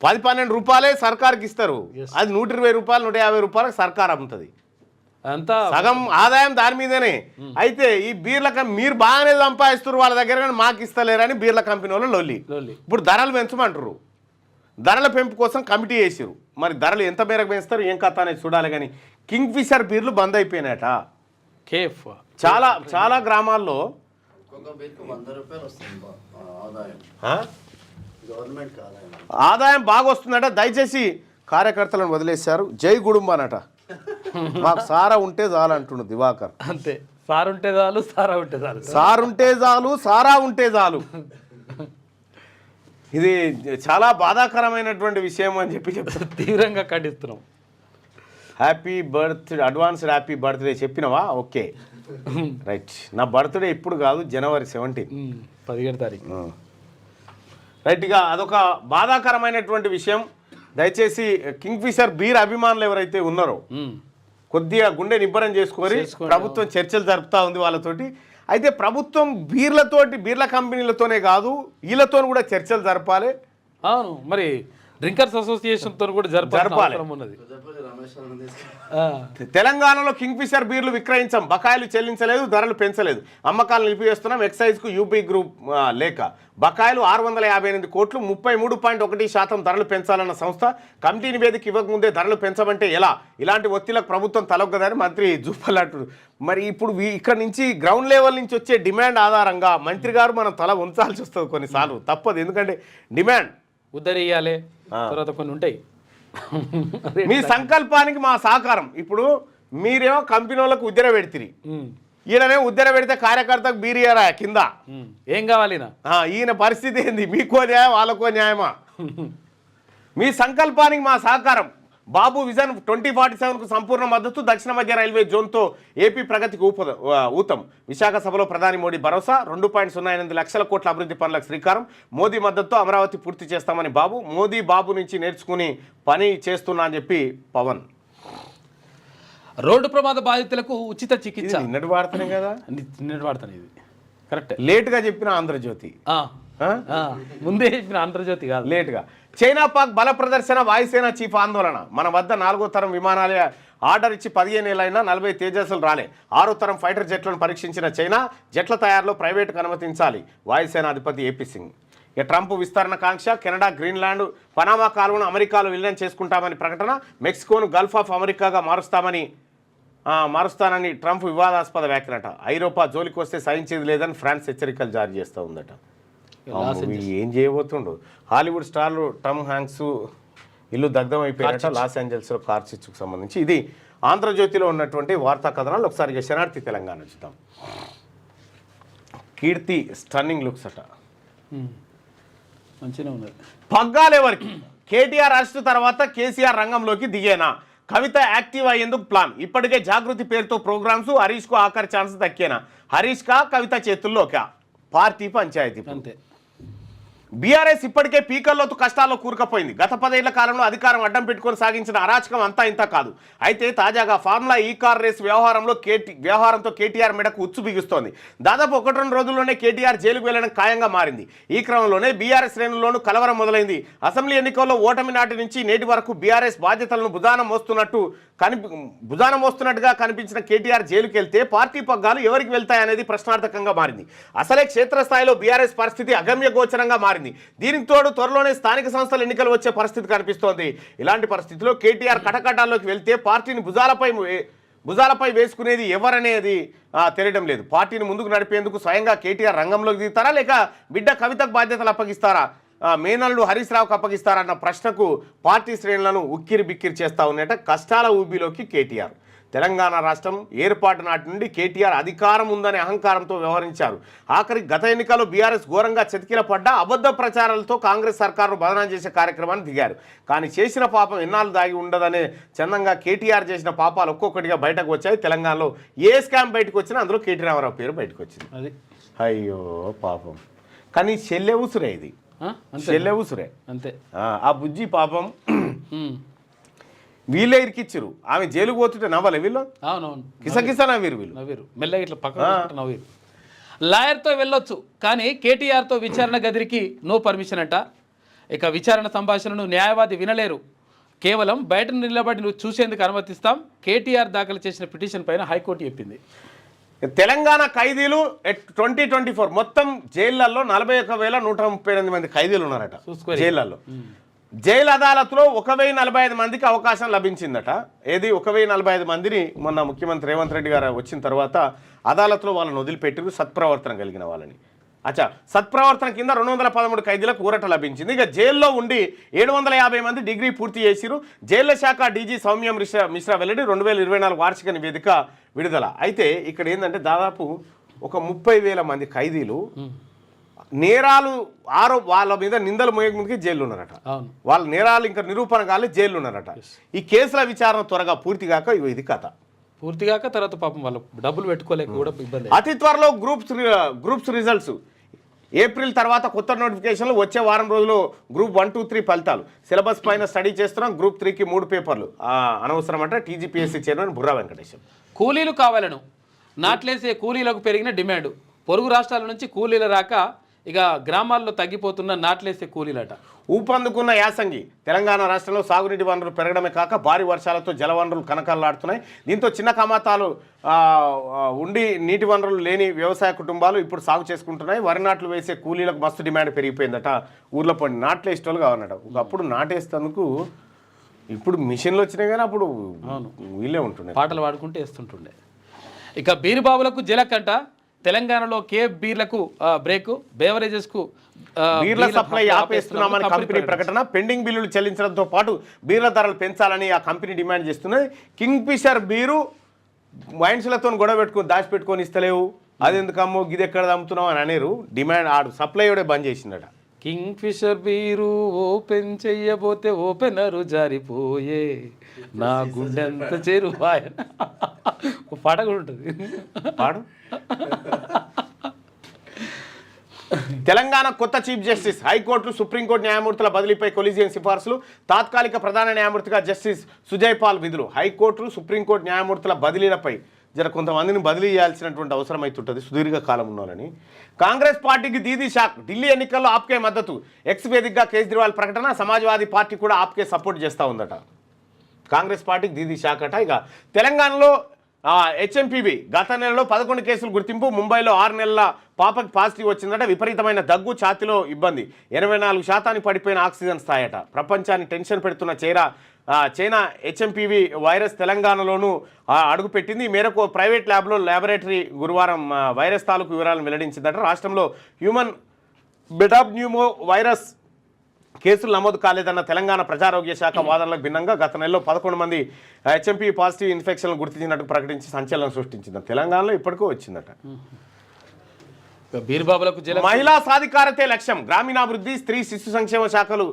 10-12 రూపాయలే సర్కార్కి ఇస్తారు. అది 120 రూపాయలు 150 రూపాయలకు సర్కార్ అమ్ముతుంది. అంతా సగం ఆదాయం దాని మీదనే. అయితే ఈ బీర్ల మీరు బాగానే సంపాదిస్తారు వాళ్ళ దగ్గర, కానీ మాకు ఇస్తలేరని బీర్ల కంపెనీ వాళ్ళు లొల్లి. ఇప్పుడు ధరలు పెంచమంటారు. ధరల పెంపు కోసం కమిటీ వేసారు. మరి ధరలు ఎంత మేరకు పెంచుతారు ఏం కథ అనేది చూడాలి. కానీ కింగ్ఫిషర్ బీర్లు బంద్ అయిపోయినాయట. చాలా గ్రామాల్లో ఆదాయం బాగా వస్తుందట. దయచేసి కార్యకర్తలను వదిలేశారు. జై గుడుంబ అనట. మాకు సారా ఉంటే చాలు అంటుండు దివాకర్. అంతే, సార్ ఉంటే చాలు, సారా ఉంటే చాలు, సార్ ఉంటే చాలు, సారా ఉంటే చాలు. ఇది చాలా బాధాకరమైనటువంటి విషయం అని చెప్తారు. తీవ్రంగా ఖండిస్తున్నాం. అడ్వాన్స్డ్ హ్యాపీ బర్త్డే చెప్పినవా? Okay right. నా బర్త్డే ఇప్పుడు కాదు, జనవరి 17, 17 తారీఖు. రైట్. ఇక అదొక బాధాకరమైనటువంటి విషయం. దయచేసి కింగ్ఫిషర్ బీర్ అభిమానులు ఎవరైతే ఉన్నారో కొద్దిగా గుండె నిబ్బరం చేసుకొని ప్రభుత్వం చర్చలు జరుపుతూ ఉంది వాళ్ళతోటి. అయితే ప్రభుత్వం బీర్ల కంపెనీలతోనే కాదు వీళ్ళతో కూడా చర్చలు జరపాలి. అవును, మరి డ్రింకర్స్ అసోసియేషన్తో కూడా జరపాలి. తెలంగాణలో కింగ్ఫిషర్ బీర్లు విక్రయించాం, బకాయిలు చెల్లించలేదు, ధరలు పెంచలేదు, అమ్మకాలు నిలిపివేస్తున్నాం. ఎక్సైజ్కు యూపీ గ్రూప్ లేక బకాయిలు 658 కోట్లు, 33.1% ధరలు పెంచాలన్న సంస్థ కమిటీ నివేదిక ఇవ్వకముందే ధరలు పెంచమంటే ఎలా? ఇలాంటి ఒత్తిళ్లకు ప్రభుత్వం తలొగ్గదని మంత్రి జూపల్ అంటారు. మరి ఇప్పుడు ఇక్కడ నుంచి గ్రౌండ్ లెవెల్ నుంచి వచ్చే డిమాండ్ ఆధారంగా మంత్రి గారు మనం తల ఉంచాల్సి వస్తుంది కొన్నిసార్లు. తప్పదు, ఎందుకంటే డిమాండ్ ఉద్దరియాలే, తర్వాత కొన్ని ఉంటాయి. మీ సంకల్పానికి మా సహకారం. ఇప్పుడు మీరేమో కంపెనీ వాళ్ళకు ఉద్దర పెడితిరి, ఈయననే ఉద్దర పెడితే కార్యకర్తకు బీరియరా కింద ఏం కావాలి? ఈయన పరిస్థితి ఏంది? మీకో న్యాయం వాళ్ళకో న్యాయమా? మీ సంకల్పానికి మా సహకారం. బాబు విజన్ 2047కు సంపూర్ణ మద్దతు, దక్షిణ మధ్య రైల్వే జోన్తో ఏపీ ప్రగతికి ఊతం. విశాఖ సభలో ప్రధాని మోడీ భరోసా, 2.08 లక్షల కోట్ల అభివృద్ధి పనులకు శ్రీకారం. మోదీ మద్దతుతో అమరావతి పూర్తి చేస్తామని బాబు. మోదీ బాబు నుంచి నేర్చుకుని పని చేస్తున్నా అని చెప్పి పవన్. రోడ్డు ప్రమాద బాధితులకు ఉచిత చికిత్స. నిన్నటి వార్తనే కదా, నిన్నటి వార్తనే ఇది. కరెక్ట్. లేట్గా చెప్పిన ఆంధ్రజ్యోతి, ముందే చెప్పిన ఆంధ్రజ్యోతి కాదు, లేట్గా. చైనా పాక్ బల ప్రదర్శన, వాయుసేన చీఫ్ ఆందోళన. మన వద్ద 4వ తరం విమానాలే ఆర్డర్ ఇచ్చి 15 ఏళ్ళైనా 40 తేజస్సులు రాలే. 6వ తరం ఫైటర్ జెట్లను పరీక్షించిన చైనా. జెట్ల తయారీలో ప్రైవేటుకు అనుమతించాలి. వాయుసేన అధిపతి ఏపీ సింగ్. ఇక ట్రంప్ విస్తరణ కాంక్ష, కెనడా, గ్రీన్లాండ్, పనామా కాలువను అమెరికాలో విలీనం చేసుకుంటామని ప్రకటన. మెక్సికోను గల్ఫ్ ఆఫ్ అమెరికాగా మారుస్తానని ట్రంప్ వివాదాస్పద వ్యాఖ్యలట. ఐరోపా జోలికి వస్తే సహించేది లేదని ఫ్రాన్స్ హెచ్చరికలు జారీ చేస్తూ ఉందట. ఏం చేయబోతుండు. హాలీవుడ్ స్టార్లు టమ్ హ్యాంక్స్ ఇల్లు దగ్ధం అయిపోయినట్ట లాస్ ఏంజల్స్లో కార్ చిచ్చుకు సంబంధించి. ఇది ఆంధ్రజ్యోతిలో ఉన్నటువంటి వార్తా కథనాలు. ఒకసారి శనార్థి తెలంగాణ చూద్దాం. కీర్తి స్టన్నింగ్ లుక్స్ అట, మంచిగా ఉన్నది. పగ్గాలెవరికి? కేటీఆర్ అరెస్టు తర్వాత కేసీఆర్ రంగంలోకి దిగేనా? కవిత యాక్టివ్ అయ్యేందుకు ప్లాన్. ఇప్పటికే జాగృతి పేరుతో ప్రోగ్రామ్స్. హరీష్కు ఆఖరి ఛాన్స్ దక్కేనా? హరీష్ కా కవిత చేతుల్లోకా? పార్టీ పంచాయతీ అంతే. బీఆర్ఎస్ ఇప్పటికే పీకల్లోతు కష్టాల్లో కూరుకుపోయింది. గత 10 ఏళ్ల కాలంలో అధికారం అడ్డం పెట్టుకొని సాగించిన అరాచకం అంతా ఇంత కాదు. అయితే తాజాగా ఫార్ములా ఈ కార్ రేస్ వ్యవహారంతో కేటీఆర్ మెడకు ఉచ్చు బిగుస్తోంది. దాదాపు 1-2 రోజుల్లోనే కేటీఆర్ జైలుకు వెళ్లడం ఖాయంగా మారింది. ఈ క్రమంలోనే బీఆర్ఎస్ శ్రేణుల్లోనూ కలవరం మొదలైంది. అసెంబ్లీ ఎన్నికల్లో ఓటమి నాటి నుంచి నేటి వరకు బీఆర్ఎస్ బాధ్యతలను భుజాన మోస్తున్నట్టుగా కనిపించిన కేటీఆర్ జైలుకు వెళ్తే పార్టీ పగ్గాలు ఎవరికి వెళ్తాయనేది ప్రశ్నార్థకంగా మారింది. అసలే క్షేత్రస్థాయిలో బీఆర్ఎస్ పరిస్థితి అగమ్య గోచరంగా మారింది. దీనికి తోడు త్వరలోనే స్థానిక సంస్థల ఎన్నికలు వచ్చే పరిస్థితి కనిపిస్తోంది. ఇలాంటి పరిస్థితిలో కేటీఆర్ కటకటాల్లోకి వెళ్తే పార్టీని భుజాలపై వేసుకునేది ఎవరనేది తెలియడం లేదు. పార్టీని ముందుకు నడిపేందుకు స్వయంగా కేటీఆర్ రంగంలోకి దిగుతారా, లేక బిడ్డ కవితకు బాధ్యతలు అప్పగిస్తారా, మేనల్లుడు హరీష్ రావుకు అప్పగిస్తారన్న ప్రశ్నకు పార్టీ శ్రేణులను ఉక్కిరి బిక్కిరి చేస్తా ఉన్నట. కష్టాల ఊబిలోకి కేటీఆర్. తెలంగాణ రాష్ట్రం ఏర్పాటు నాటి నుండి కేటీఆర్ అధికారం ఉందనే అహంకారంతో వ్యవహరించారు. ఆఖరి గత ఎన్నికల్లో బీఆర్ఎస్ ఘోరంగా చతికిలపడ్డ అబద్ధ ప్రచారాలతో కాంగ్రెస్ సర్కారును బదనాం చేసే కార్యక్రమాన్ని దిగారు. కానీ చేసిన పాపం ఎన్నాళ్ళు దాగి ఉండదనే చందంగా కేటీఆర్ చేసిన పాపాలు ఒక్కొక్కటిగా బయటకు వచ్చాయి. తెలంగాణలో ఏ స్కామ్ బయటకు వచ్చినా అందులో కేటీ రామారావు పేరు బయటకు వచ్చింది. అది అయ్యో పాపం. కానీ చెల్లె ఉసురే, ఇది చెల్లె ఉసురే అంతే. ఆ బుజ్జి పాపం వీళ్ళే ఇరికిచ్చిరు. ఆమె జైలుకు పోతుంటే నవ్వలే వీళ్ళు? అవునవును, కిసకిస నవ్విరు వీళ్ళు. నవ్విరు మెల్లగా ఇట్లా పక్కన నవ్విరు. లాయర్తో వెళ్ళొచ్చు కానీ కేటీఆర్తో విచారణ గదికి నో పర్మిషన్ అంట. ఇక విచారణ సంభాషణను న్యాయవాది వినలేరు. కేవలం బయట నిలబడి చూసేందుకు అనుమతిస్తాం. కేటీఆర్ దాఖలు చేసిన పిటిషన్ పైన హైకోర్టు చెప్పింది. తెలంగాణ ఖైదీలు 2024 మొత్తం జైళ్లలో 41,138 మంది ఖైదీలు ఉన్నారట జైళ్లలో. జైలు అదాలత్లో 1,045 మందికి అవకాశం లభించిందట. ఏది 1,045 మందిని మొన్న ముఖ్యమంత్రి రేవంత్ రెడ్డి గారు వచ్చిన తర్వాత అదాలత్లో వాళ్ళని వదిలిపెట్టారు, సత్ప్రవర్తన కలిగిన వాళ్ళని. అచ్చా, సత్ప్రవర్తన కింద 213 ఖైదీలకు ఊరట లభించింది. ఇక జైల్లో ఉండి 750 మంది డిగ్రీ పూర్తి చేసిరు. జైళ్ల శాఖ డీజీ సౌమ్యం మిశ్రా వెల్లడి 2024 వార్షిక నివేదిక విడుదల. అయితే ఇక్కడ ఏంటంటే దాదాపు ఒక 30,000 మంది ఖైదీలు నేరాలు వాళ్ళ మీద నిందలు మోయడానికి జైలు ఉన్నారట. వాళ్ళ నేరాలు ఇంకా నిరూపణ కాలే జైలు ఉన్నారట. ఈ కేసుల విచారణ త్వరగా పూర్తి కాక ఇది కథ పూర్తి కాక తర్వాత పాపం వాళ్ళు డబ్బులు పెట్టుకోలేక కూడా ఇబ్బంది. అతి త్వరలో గ్రూప్స్ రిజల్ట్స్. ఏప్రిల్ తర్వాత కొత్త నోటిఫికేషన్లు వచ్చే వారం రోజుల్లో గ్రూప్ 1, 2, 3 ఫలితాలు. సిలబస్ పైన స్టడీ చేస్తున్నాం. గ్రూప్ 3కి 3 పేపర్లు అనవసరం అంటే టీజీపీఎస్సీ చైర్మన్ బుర్రా వెంకటేశం. కూలీలు కావాలను నాట్లేసే కూలీలకు పెరిగిన డిమాండ్. పొరుగు రాష్ట్రాల నుంచి కూలీలు రాక ఇక గ్రామాల్లో తగ్గిపోతున్న నాట్లేసే కూలీలట. ఊపందుకున్న యాసంగి. తెలంగాణ రాష్ట్రంలో సాగునీటి వనరులు పెరగడమే కాక భారీ వర్షాలతో జలవనరులు కనకల్లాడుతున్నాయి. దీంతో చిన్న కమాతాలు ఉండి నీటి వనరులు లేని వ్యవసాయ కుటుంబాలు ఇప్పుడు సాగు చేసుకుంటున్నాయి. వరి నాట్లు వేసే కూలీలకు మస్తు డిమాండ్ పెరిగిపోయిందట. ఊర్లో పడి నాట్లు వేసేటోళ్ళు కావాలన్నట. ఒకప్పుడు నాటేస్తేందుకు ఇప్పుడు మిషన్లు వచ్చినాయి కానీ అప్పుడు వీళ్ళే ఉంటుండే, పాటలు పాడుకుంటూ వేస్తుంటుండే. ఇక బీరుబాబులకు జలకంట. తెలంగాణలో కేఫ్ బీర్లకు బ్రేక్. బేవరేజెస్కు బీర్ల సప్లై ఆపేస్తున్నామని కంపెనీ ప్రకటన. పెండింగ్ బిల్లులు చెల్లించడంతో పాటు బీర్ల ధరలు పెంచాలని ఆ కంపెనీ డిమాండ్ చేస్తున్నది. కింగ్ ఫిషర్ బీరు వైన్స్లతో గొడవ పెట్టుకొని దాచిపెట్టుకొని ఇస్తలేవు, అది ఎందుకమ్మో గిది ఎక్కడ అమ్ముతున్నావు అని అనేరు. డిమాండ్ సప్లై బంద్ చేసిందట. కింగ్ ఫిషర్ బీరు ఓపెన్ చెయ్యబోతే ఓపెనరు జారిపోయే నా గుండెంత చేరువాయ పాట కూడా ఉంటుంది. పాడు. తెలంగాణ కొత్త చీఫ్ జస్టిస్, హైకోర్టు సుప్రీంకోర్టు న్యాయమూర్తుల బదిలీపై కొలీజియం సిఫార్సులు. తాత్కాలిక ప్రధాన న్యాయమూర్తిగా జస్టిస్ సుజయ్ పాల్ విధులు. హైకోర్టు సుప్రీంకోర్టు న్యాయమూర్తుల బదిలీలపై కొంతమందిని బదిలీ చేయాల్సినటువంటి అవసరం అవుతుంటుంది సుదీర్ఘకాలం ఉన్నారని. కాంగ్రెస్ పార్టీకి దీదీ షాక్. ఢిల్లీ ఎన్నికల్లో ఆప్కే మద్దతు. ఎక్స్ వేదికగా కేజ్రీవాల్ ప్రకటన. సమాజ్వాదీ పార్టీ కూడా ఆప్కే సపోర్ట్ చేస్తూ ఉందట. కాంగ్రెస్ పార్టీకి దీదీ షాక్ అట. ఇక తెలంగాణలో హెచ్ఎంపీబీ గత నెలలో 11 కేసులు గుర్తింపు. ముంబైలో 6 నెలల పాపకి పాజిటివ్ వచ్చిందట. విపరీతమైన దగ్గు, ఛాతిలో ఇబ్బంది. 84% పడిపోయిన ఆక్సిజన్ స్థాయట. ప్రపంచాన్ని టెన్షన్ పెడుతున్న చైనా హెచ్ఎంపీవీ వైరస్ తెలంగాణలోనూ అడుగుపెట్టింది. ఈ మేరకు ప్రైవేట్ ల్యాబొరేటరీ గురువారం వైరస్ తాలూకు వివరాలను వెల్లడించిందట. రాష్ట్రంలో హ్యూమన్ బెటాప్న్యూమో వైరస్ కేసులు నమోదు కాలేదన్న తెలంగాణ ప్రజారోగ్య శాఖ వాదనలకు భిన్నంగా గత నెలలో 11 మంది హెచ్ఎంపీ పాజిటివ్ ఇన్ఫెక్షన్లు గుర్తించినట్టు ప్రకటించి సంచలనం సృష్టించింది. తెలంగాణలో ఇప్పటికీ వచ్చిందట. బీర్బాబులకు మహిళా సాధికారతే లక్ష్యం. గ్రామీణాభివృద్ధి, స్త్రీ శిశు సంక్షేమ శాఖలు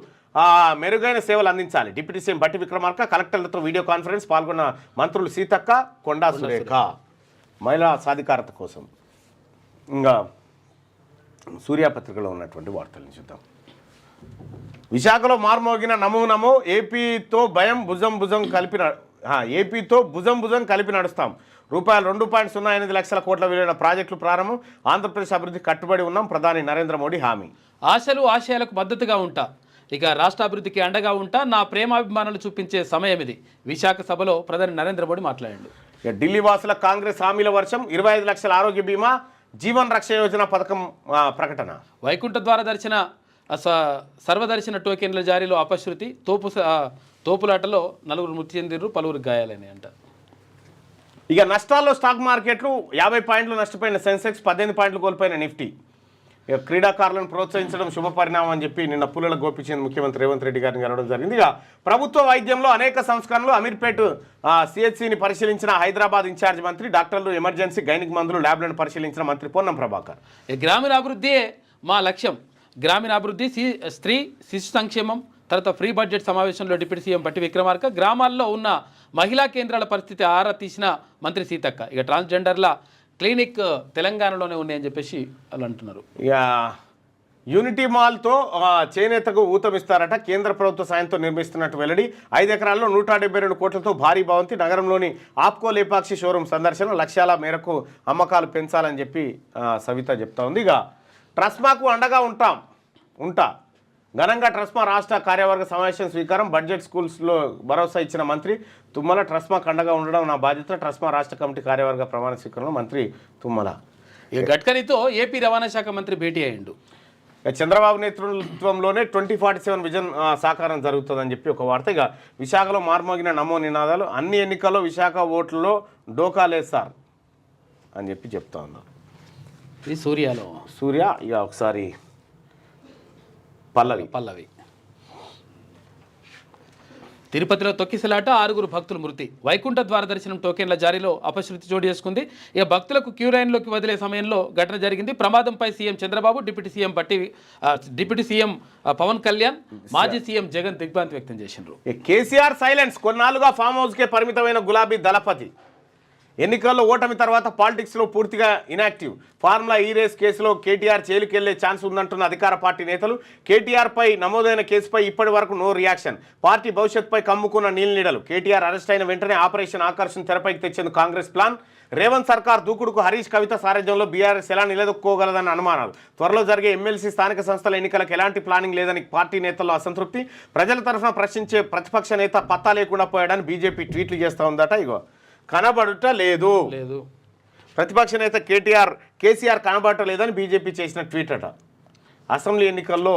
మెరుగైన సేవలు అందించాలి. డిప్యూటీ సీఎం బట్టి విక్రమార్క కలెక్టర్లతో వీడియో కాన్ఫరెన్స్. పాల్గొన్న మంత్రులు సీతక్క, కొండా సురేఖ. మహిళా సాధికారత కోసం ఇంకా సూర్యాపత్రికలో ఉన్నటువంటి వార్తలను చూద్దాం. విశాఖలో మార్మోగిన నమో నమో. ఏపీతో భుజం భుజం కలిపి నడుస్తాం. రూపాయలు 2.08 లక్షల కోట్ల విలువైన ప్రాజెక్టులు ప్రారంభం. ఆంధ్రప్రదేశ్ అభివృద్ధి కట్టుబడి ఉన్నాం. ప్రధాని నరేంద్ర మోడీ హామీ. ఆశలు ఆశయాలకు మద్దతుగా ఉంటా, ఇక రాష్ట్ర అభివృద్ధికి అండగా ఉంటా. నా ప్రేమాభిమానాలు చూపించే సమయం ఇది. విశాఖ సభలో ప్రధాని నరేంద్ర మోడీ మాట్లాడాడు. ఇక ఢిల్లీ వాసుల కాంగ్రెస్ హామీల వర్షం. 25 లక్షల ఆరోగ్య బీమా, జీవన్ రక్ష యోజన పథకం ప్రకటన. వైకుంఠ ద్వార దర్శన సర్వదర్శన టోకెన్ల జారీలో అపశృతి. తోపులాటలో 4 మృతి చెందిరు, పలువురు గాయాలని అంట. ఇక నష్టాల్లో స్టాక్ మార్కెట్లు. 50 పాయింట్లు నష్టపోయిన సెన్సెక్స్, 18 పాయింట్లు కోల్పోయిన నిఫ్టీ. ఇక క్రీడాకారులను ప్రోత్సహించడం శుభ పరిణామం అని చెప్పి నిన్న పుల్లల గోపిచంద్ ముఖ్యమంత్రి రేవంత్ రెడ్డి గారిని కలవడం జరిగింది. ఇక ప్రభుత్వ వైద్యంలో అనేక సంస్కరణలు. అమీర్పేట్ సిహెచ్సిని పరిశీలించిన హైదరాబాద్ ఇన్ఛార్జ్ మంత్రి. డాక్టర్లు, ఎమర్జెన్సీ, గైనిక్ మందులు, ల్యాబ్లను పరిశీలించిన మంత్రి పొన్నం ప్రభాకర్. గ్రామీణాభివృద్ధియే మా లక్ష్యం. గ్రామీణాభివృద్ధి, స్త్రీ శిశు సంక్షేమం. తర్వాత ఫ్రీ బడ్జెట్ సమావేశంలో డిప్యూటీ సీఎం బట్టి విక్రమార్క గ్రామాల్లో ఉన్న మహిళా కేంద్రాల పరిస్థితి ఆరా తీసిన మంత్రి సీతక్క. ఇక ట్రాన్స్జెండర్ల క్లినిక్ తెలంగాణలోనే ఉన్నాయని చెప్పేసి వాళ్ళు అంటున్నారు. ఇక యూనిటీ మాల్తో చేనేతకు ఊతమిస్తారట. కేంద్ర ప్రభుత్వ సాయంతో నిర్మిస్తున్నట్టు వెల్లడి. 5 ఎకరాల్లో 172 కోట్లతో భారీ భవంతి. నగరంలోని ఆప్కో లేపాక్షి షోరూమ్ సందర్శన. లక్ష్యాల మేరకు అమ్మకాలు పెంచాలని చెప్పి సవిత చెప్తా ఉంది. ఇక ట్రస్మాకు అండగా ఉంటా. ఘనంగా ట్రస్మా రాష్ట్ర కార్యవర్గ సమావేశం స్వీకారం. బడ్జెట్ స్కూల్స్లో భరోసా ఇచ్చిన మంత్రి తుమ్మల. ట్రస్మాకు అండగా ఉండడం నా బాధ్యత. ట్రస్మా రాష్ట్ర కమిటీ కార్యవర్గ ప్రమాణ స్వీకారంలో మంత్రి తుమ్మల. ఇక గడ్కరీతో ఏపీ రవాణా శాఖ మంత్రి భేటీ అయ్యిండు. చంద్రబాబు నేతృత్వంలోనే 2047 విజన్ సాకారం జరుగుతుందని చెప్పి ఒక వార్త. ఇక విశాఖలో మార్మోగిన నమో నినాదాలు. అన్ని ఎన్నికల్లో విశాఖ ఓట్లలో డోకాలేస్తారు అని చెప్పి చెప్తా ఉన్నారు. ఇది సూర్య. ఇక ఒకసారి పల్లవి. తిరుపతిలో తొక్కిసలాట, 6 భక్తులు మృతి. వైకుంఠ ద్వార దర్శనం టోకెన్ల జారీలో అపశృతి చోటు చేసుకుంది. ఇక భక్తులకు క్యూ లైన్లోకి వదిలే సమయంలో ఘటన జరిగింది. ప్రమాదంపై CM Chandrababu, deputy CM Pawan Kalyan, మాజీ సీఎం జగన్ దిగ్భ్రాంతి వ్యక్తం చేసిండ్రు. KCR silence. కొన్నాళ్ళుగా ఫామ్ హౌస్కే పరిమితమైన గులాబీ దళపతి. ఎన్నికల్లో ఓటమి తర్వాత పాలిటిక్స్లో పూర్తిగా ఇనాక్టివ్. ఫార్ములా ఈ రేస్ కేసులో కేటీఆర్ జైలుకెళ్లే ఛాన్స్ ఉందంటున్న అధికార పార్టీ నేతలు. కేటీఆర్పై నమోదైన కేసుపై ఇప్పటి వరకు నో రియాక్షన్. పార్టీ భవిష్యత్తుపై కమ్ముకున్న నీళ్లనీడలు. కేటీఆర్ అరెస్ట్ అయిన వెంటనే ఆపరేషన్ ఆకర్షణ తెరపైకి తెచ్చేందుకు కాంగ్రెస్ ప్లాన్. రేవంత్ సర్కార్ దూకుడుకు హరీష్ కవిత సారథ్యంలో బీఆర్ఎస్ ఎలా నిలదొక్కుకోగలదన్న అనుమానాలు. త్వరలో జరిగే ఎమ్మెల్సీ స్థానిక సంస్థల ఎన్నికలకు ఎలాంటి ప్లానింగ్ లేదని పార్టీ నేతల్లో అసంతృప్తి. ప్రజల తరఫున ప్రశ్నించే ప్రతిపక్ష నేత పత్తా లేకుండా పోయాడని బీజేపీ ట్వీట్లు చేస్తూ ఉందట. ఇగో కనబడుట లేదు. ప్రతిపక్ష నేత కేసీఆర్ కనబడటం లేదని బీజేపీ చేసిన ట్వీట్ అట. అసెంబ్లీ ఎన్నికల్లో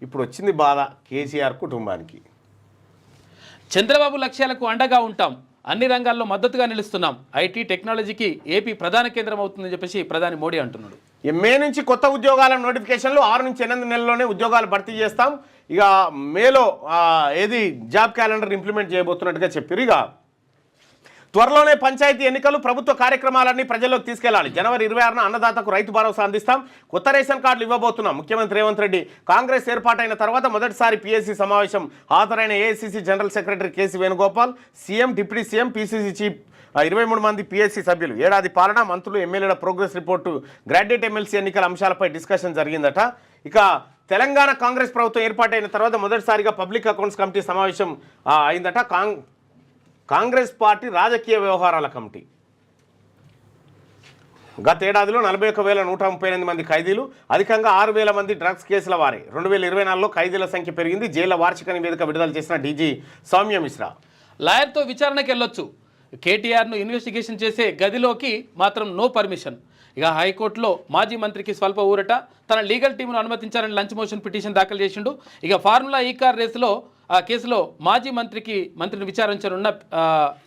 ఇప్పుడు వచ్చింది బాధ కేసీఆర్ కుటుంబానికి. చంద్రబాబు లక్ష్యాలకు అండగా ఉంటాం. అన్ని రంగాల్లో మద్దతుగా నిలుస్తున్నాం. ఐటీ టెక్నాలజీకి ఏపీ ప్రధాన కేంద్రం అవుతుందని చెప్పేసి ప్రధాని మోడీ అంటున్నాడు. మే నుంచి కొత్త ఉద్యోగాల నోటిఫికేషన్లు. 6 నుంచి 8 నెలల్లోనే ఉద్యోగాలు భర్తీ చేస్తాం. ఇక మేలో జాబ్ క్యాలెండర్ ఇంప్లిమెంట్ చేయబోతున్నట్టుగా చెప్పారు. ఇక త్వరలోనే పంచాయతీ ఎన్నికలు, ప్రభుత్వ కార్యక్రమాలన్నీ ప్రజల్లోకి తీసుకెళ్లాలి. జనవరి 26న అన్నదాతకు రైతు భరోసా అందిస్తాం, కొత్త రేషన్ కార్డులు ఇవ్వబోతున్నాం. ముఖ్యమంత్రి రేవంత్ రెడ్డి. కాంగ్రెస్ ఏర్పాటైన తర్వాత మొదటిసారి పిఎస్సి సమావేశం. హాజరైన AICC general secretary KC Venugopal, CM, deputy CM, PCC chief, 23 మంది పిఎస్సి సభ్యులు. ఏడాది పాలన, మంత్రులు, ఎమ్మెల్యేల ప్రోగ్రెస్ రిపోర్టు, గ్రాడ్యుయేట్ ఎమ్మెల్సీ ఎన్నికల అంశాలపై డిస్కషన్ జరిగిందట. ఇక తెలంగాణ కాంగ్రెస్ ప్రభుత్వం ఏర్పాటైన తర్వాత మొదటిసారిగా పబ్లిక్ అకౌంట్స్ కమిటీ సమావేశం అయిందట. కాంగ్రెస్ పార్టీ రాజకీయ వ్యవహారాల కమిటీ. గత ఏడాదిలో 41,138 మంది ఖైదీలు, అధికంగా 6,000 మంది డ్రగ్స్ కేసుల వారే. 2024లో ఖైదీల సంఖ్య పెరిగింది. జైళ్ల వార్షిక నివేదిక విడుదల చేసిన డీజీ సౌమ్య మిశ్రా. లాయర్తో విచారణకి వెళ్ళొచ్చు, కేటీఆర్ను ఇన్వెస్టిగేషన్ చేసే గదిలోకి మాత్రం నో పర్మిషన్. ఇక హైకోర్టులో మాజీ మంత్రికి స్వల్ప ఊరట. తన లీగల్ టీమును అనుమతించాలని లంచ్ మోషన్ పిటిషన్ దాఖలు చేసిండు. ఇక ఫార్ములా ఈ కార్ రేసులో కేసులో మాజీ మంత్రిని విచారించనున్న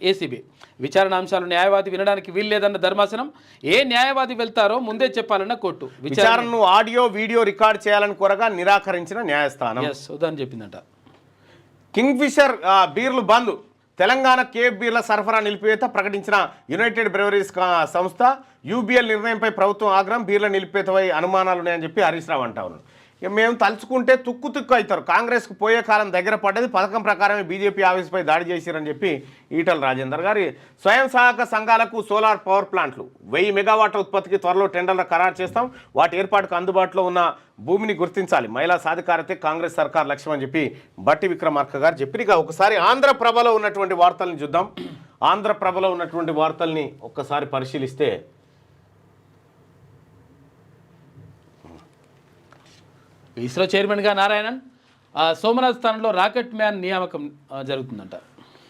ఏసీబీ. విచారణ అంశాలు న్యాయవాది వినడానికి వీల్లేదన్న ధర్మాసనం. ఏ న్యాయవాది వెళ్తారో ముందే చెప్పాలన్న కోర్టు. విచారణను ఆడియో వీడియో రికార్డ్ చేయాలని కోరగా నిరాకరించిన న్యాయస్థానం. ఉదాహరణ చెప్పిందంట. కింగ్ ఫిషర్ బీర్లు బంద్. తెలంగాణ కేఫ్ బీర్ల సరఫరా నిలిపివేత ప్రకటించిన యునైటెడ్ బ్రెవరీస్ సంస్థ. యూబీఎల్ నిర్ణయంపై ప్రభుత్వం ఆగ్రహం. బీర్ల నిలిపివేతపై అనుమానాలు ఉన్నాయని చెప్పి హరీష్ రావు అంటా ఉన్నారు. ఇక మేము తలుచుకుంటే తుక్కు అవుతారు. కాంగ్రెస్కు పోయే కాలం దగ్గర పడ్డది. పథకం ప్రకారమే బీజేపీ ఆఫీస్పై దాడి చేశారని చెప్పి ఈటల రాజేందర్ గారి. స్వయం సహాయక సంఘాలకు సోలార్ పవర్ ప్లాంట్లు 1000 మెగావాట్ల ఉత్పత్తికి త్వరలో టెండర్ల ఖరారు చేస్తాం. వాటి ఏర్పాటుకు అందుబాటులో ఉన్న భూమిని గుర్తించాలి. మహిళా సాధికారతే కాంగ్రెస్ సర్కార్ లక్ష్యం అని చెప్పి బట్టి విక్రమార్క గారు చెప్పి. ఇక ఒకసారి ఆంధ్రప్రభలో ఉన్నటువంటి వార్తల్ని చూద్దాం. ఆంధ్రప్రభలో ఉన్నటువంటి వార్తల్ని ఒక్కసారి పరిశీలిస్తే ఇస్రో చైర్మన్గా నారాయణన్, సోమనాథ్ స్థానంలో రాకెట్ మ్యాన్ నియామకం జరుగుతుందంట.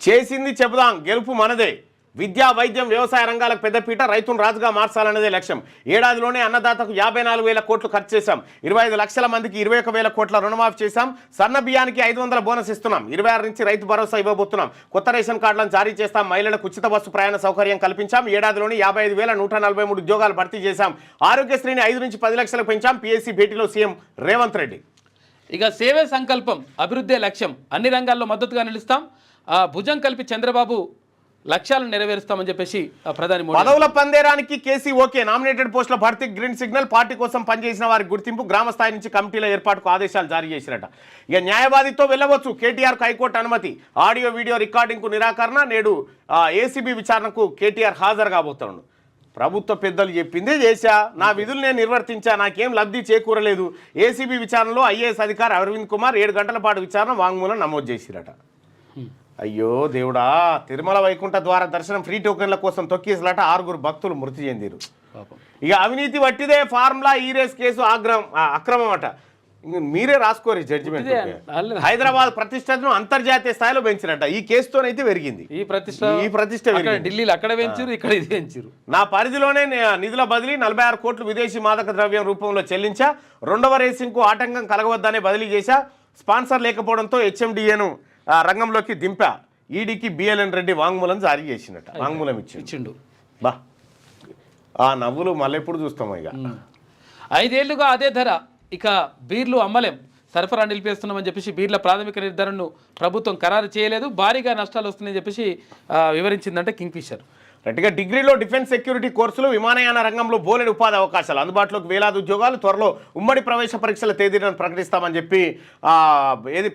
చేసింది చెబుదాం, గెలుపు మనదే. విద్యా, వైద్యం, వ్యవసాయ రంగాలకు పెద్దపీట. రైతును రాజుగా మార్చాలన్నదే లక్ష్యం. ఏడాదిలోనే అన్నదాతకు 54,000 కోట్లు ఖర్చు చేశాం. 25 లక్షల మందికి 21,000 కోట్ల రుణమాఫీ చేశాం. సన్న బియ్యానికి 500 బోనస్ ఇస్తున్నాం. 26 నుంచి రైతు భరోసా ఇవ్వబోతున్నాం. కొత్త రేషన్ కార్డులను జారీ చేస్తాం. మహిళలకు ఉచిత బస్సు ప్రయాణ సౌకర్యం కల్పించాం. ఏడాదిలోని 55,143 ఉద్యోగాలు భర్తీ చేశాం. ఆరోగ్యశ్రీని 5 నుంచి 10 లక్షలకు పెంచాం. పిఎస్సి భేటీలో సీఎం రేవంత్ రెడ్డి. ఇక సేవే సంకల్పం, అభివృద్ధే లక్ష్యం. అన్ని రంగాల్లో మద్దతుగా నిలుస్తాం. భుజం కలిపి చంద్రబాబు లక్ష్యాలను నెరవేరుస్తామని చెప్పేసి ప్రధాని మోడీ. పదవుల పందేరానికి కేసీ ఓకే. నామినేటెడ్ పోస్టుల భర్తీకి గ్రీన్ సిగ్నల్. పార్టీ కోసం పనిచేసిన వారికి గుర్తింపు. గ్రామ స్థాయి నుంచి కమిటీల ఏర్పాటుకు ఆదేశాలు జారీ చేసిరట. ఇక న్యాయవాదితో వెళ్ళవచ్చు. కేటీఆర్కు హైకోర్టు అనుమతి. ఆడియో వీడియో రికార్డింగ్కు నిరాకరణ. నేడు ఏసీబీ విచారణకు కేటీఆర్ హాజరు కాబోతున్నాడు. ప్రభుత్వ పెద్దలు చెప్పిందే చేశా, నా విధులు నేను నిర్వర్తించా, నాకేం లబ్ధి చేకూరలేదు. ఏసీబీ విచారణలో ఐఏఎస్ అధికారి అరవింద్ కుమార్ 7 గంటల పాటు విచారణ వాంగ్మూలం నమోదు చేసిరట. అయ్యో దేవుడా, తిరుమల వైకుంఠ ద్వార దర్శనం ఫ్రీ టోకెన్ల కోసం తొక్కేసలాట 6 భక్తులు మృతి చెందిరు. ఇక అవినీతి వట్టిదే. ఫార్ములా ఈ రేస్ కేసు అక్రమం అట. మీరే రాసుకోరు జడ్జిమెంట్. హైదరాబాద్ ప్రతిష్టను అంతర్జాతీయ స్థాయిలో పెంచినట్ట. ఈ కేసుతోనైతే పెరిగింది ఈ ప్రతిష్ట. ఢిల్లీలో అక్కడ పెంచారు, ఇక్కడ ఇది పెంచారు. నా పరిధిలోనే నిధుల బదిలీ 46 కోట్లు విదేశీ మాదక ద్రవ్యం రూపంలో చెల్లించా. 2వ రేసింగ్కు ఆటంకం కలగవద్దనే బదిలీ చేశా. స్పాన్సర్ లేకపోవడంతో హెచ్ఎండిఏను రంగంలోకి దింపా. ఈడీకి బిఎల్ఎన్ రెడ్డి వాంగ్మూలం జారీ చేసినట్ట. వాంగ్మూలం ఇచ్చిండు. బా ఆ నవ్వులు మళ్ళీ ఎప్పుడు చూస్తాం. ఇక 5 ఏళ్లుగా అదే ధర. ఇక బీర్లు అమ్మలేం, సరఫరా నిలిపేస్తున్నామని చెప్పేసి బీర్ల ప్రాథమిక నిర్ధారణను ప్రభుత్వం ఖరారు చేయలేదు. భారీగా నష్టాలు వస్తున్నాయని చెప్పేసి వివరించిందంటే కింగ్ ఫిషర్. గట్టిగా డిగ్రీలో డిఫెన్స్ సెక్యూరిటీ కోర్సులు, విమానయాన రంగంలో బోలెడు ఉపాధి అవకాశాలు. అందుబాటులోకి వేలాది ఉద్యోగాలు. త్వరలో ఉమ్మడి ప్రవేశ పరీక్షల తేదీలను ప్రకటిస్తామని చెప్పి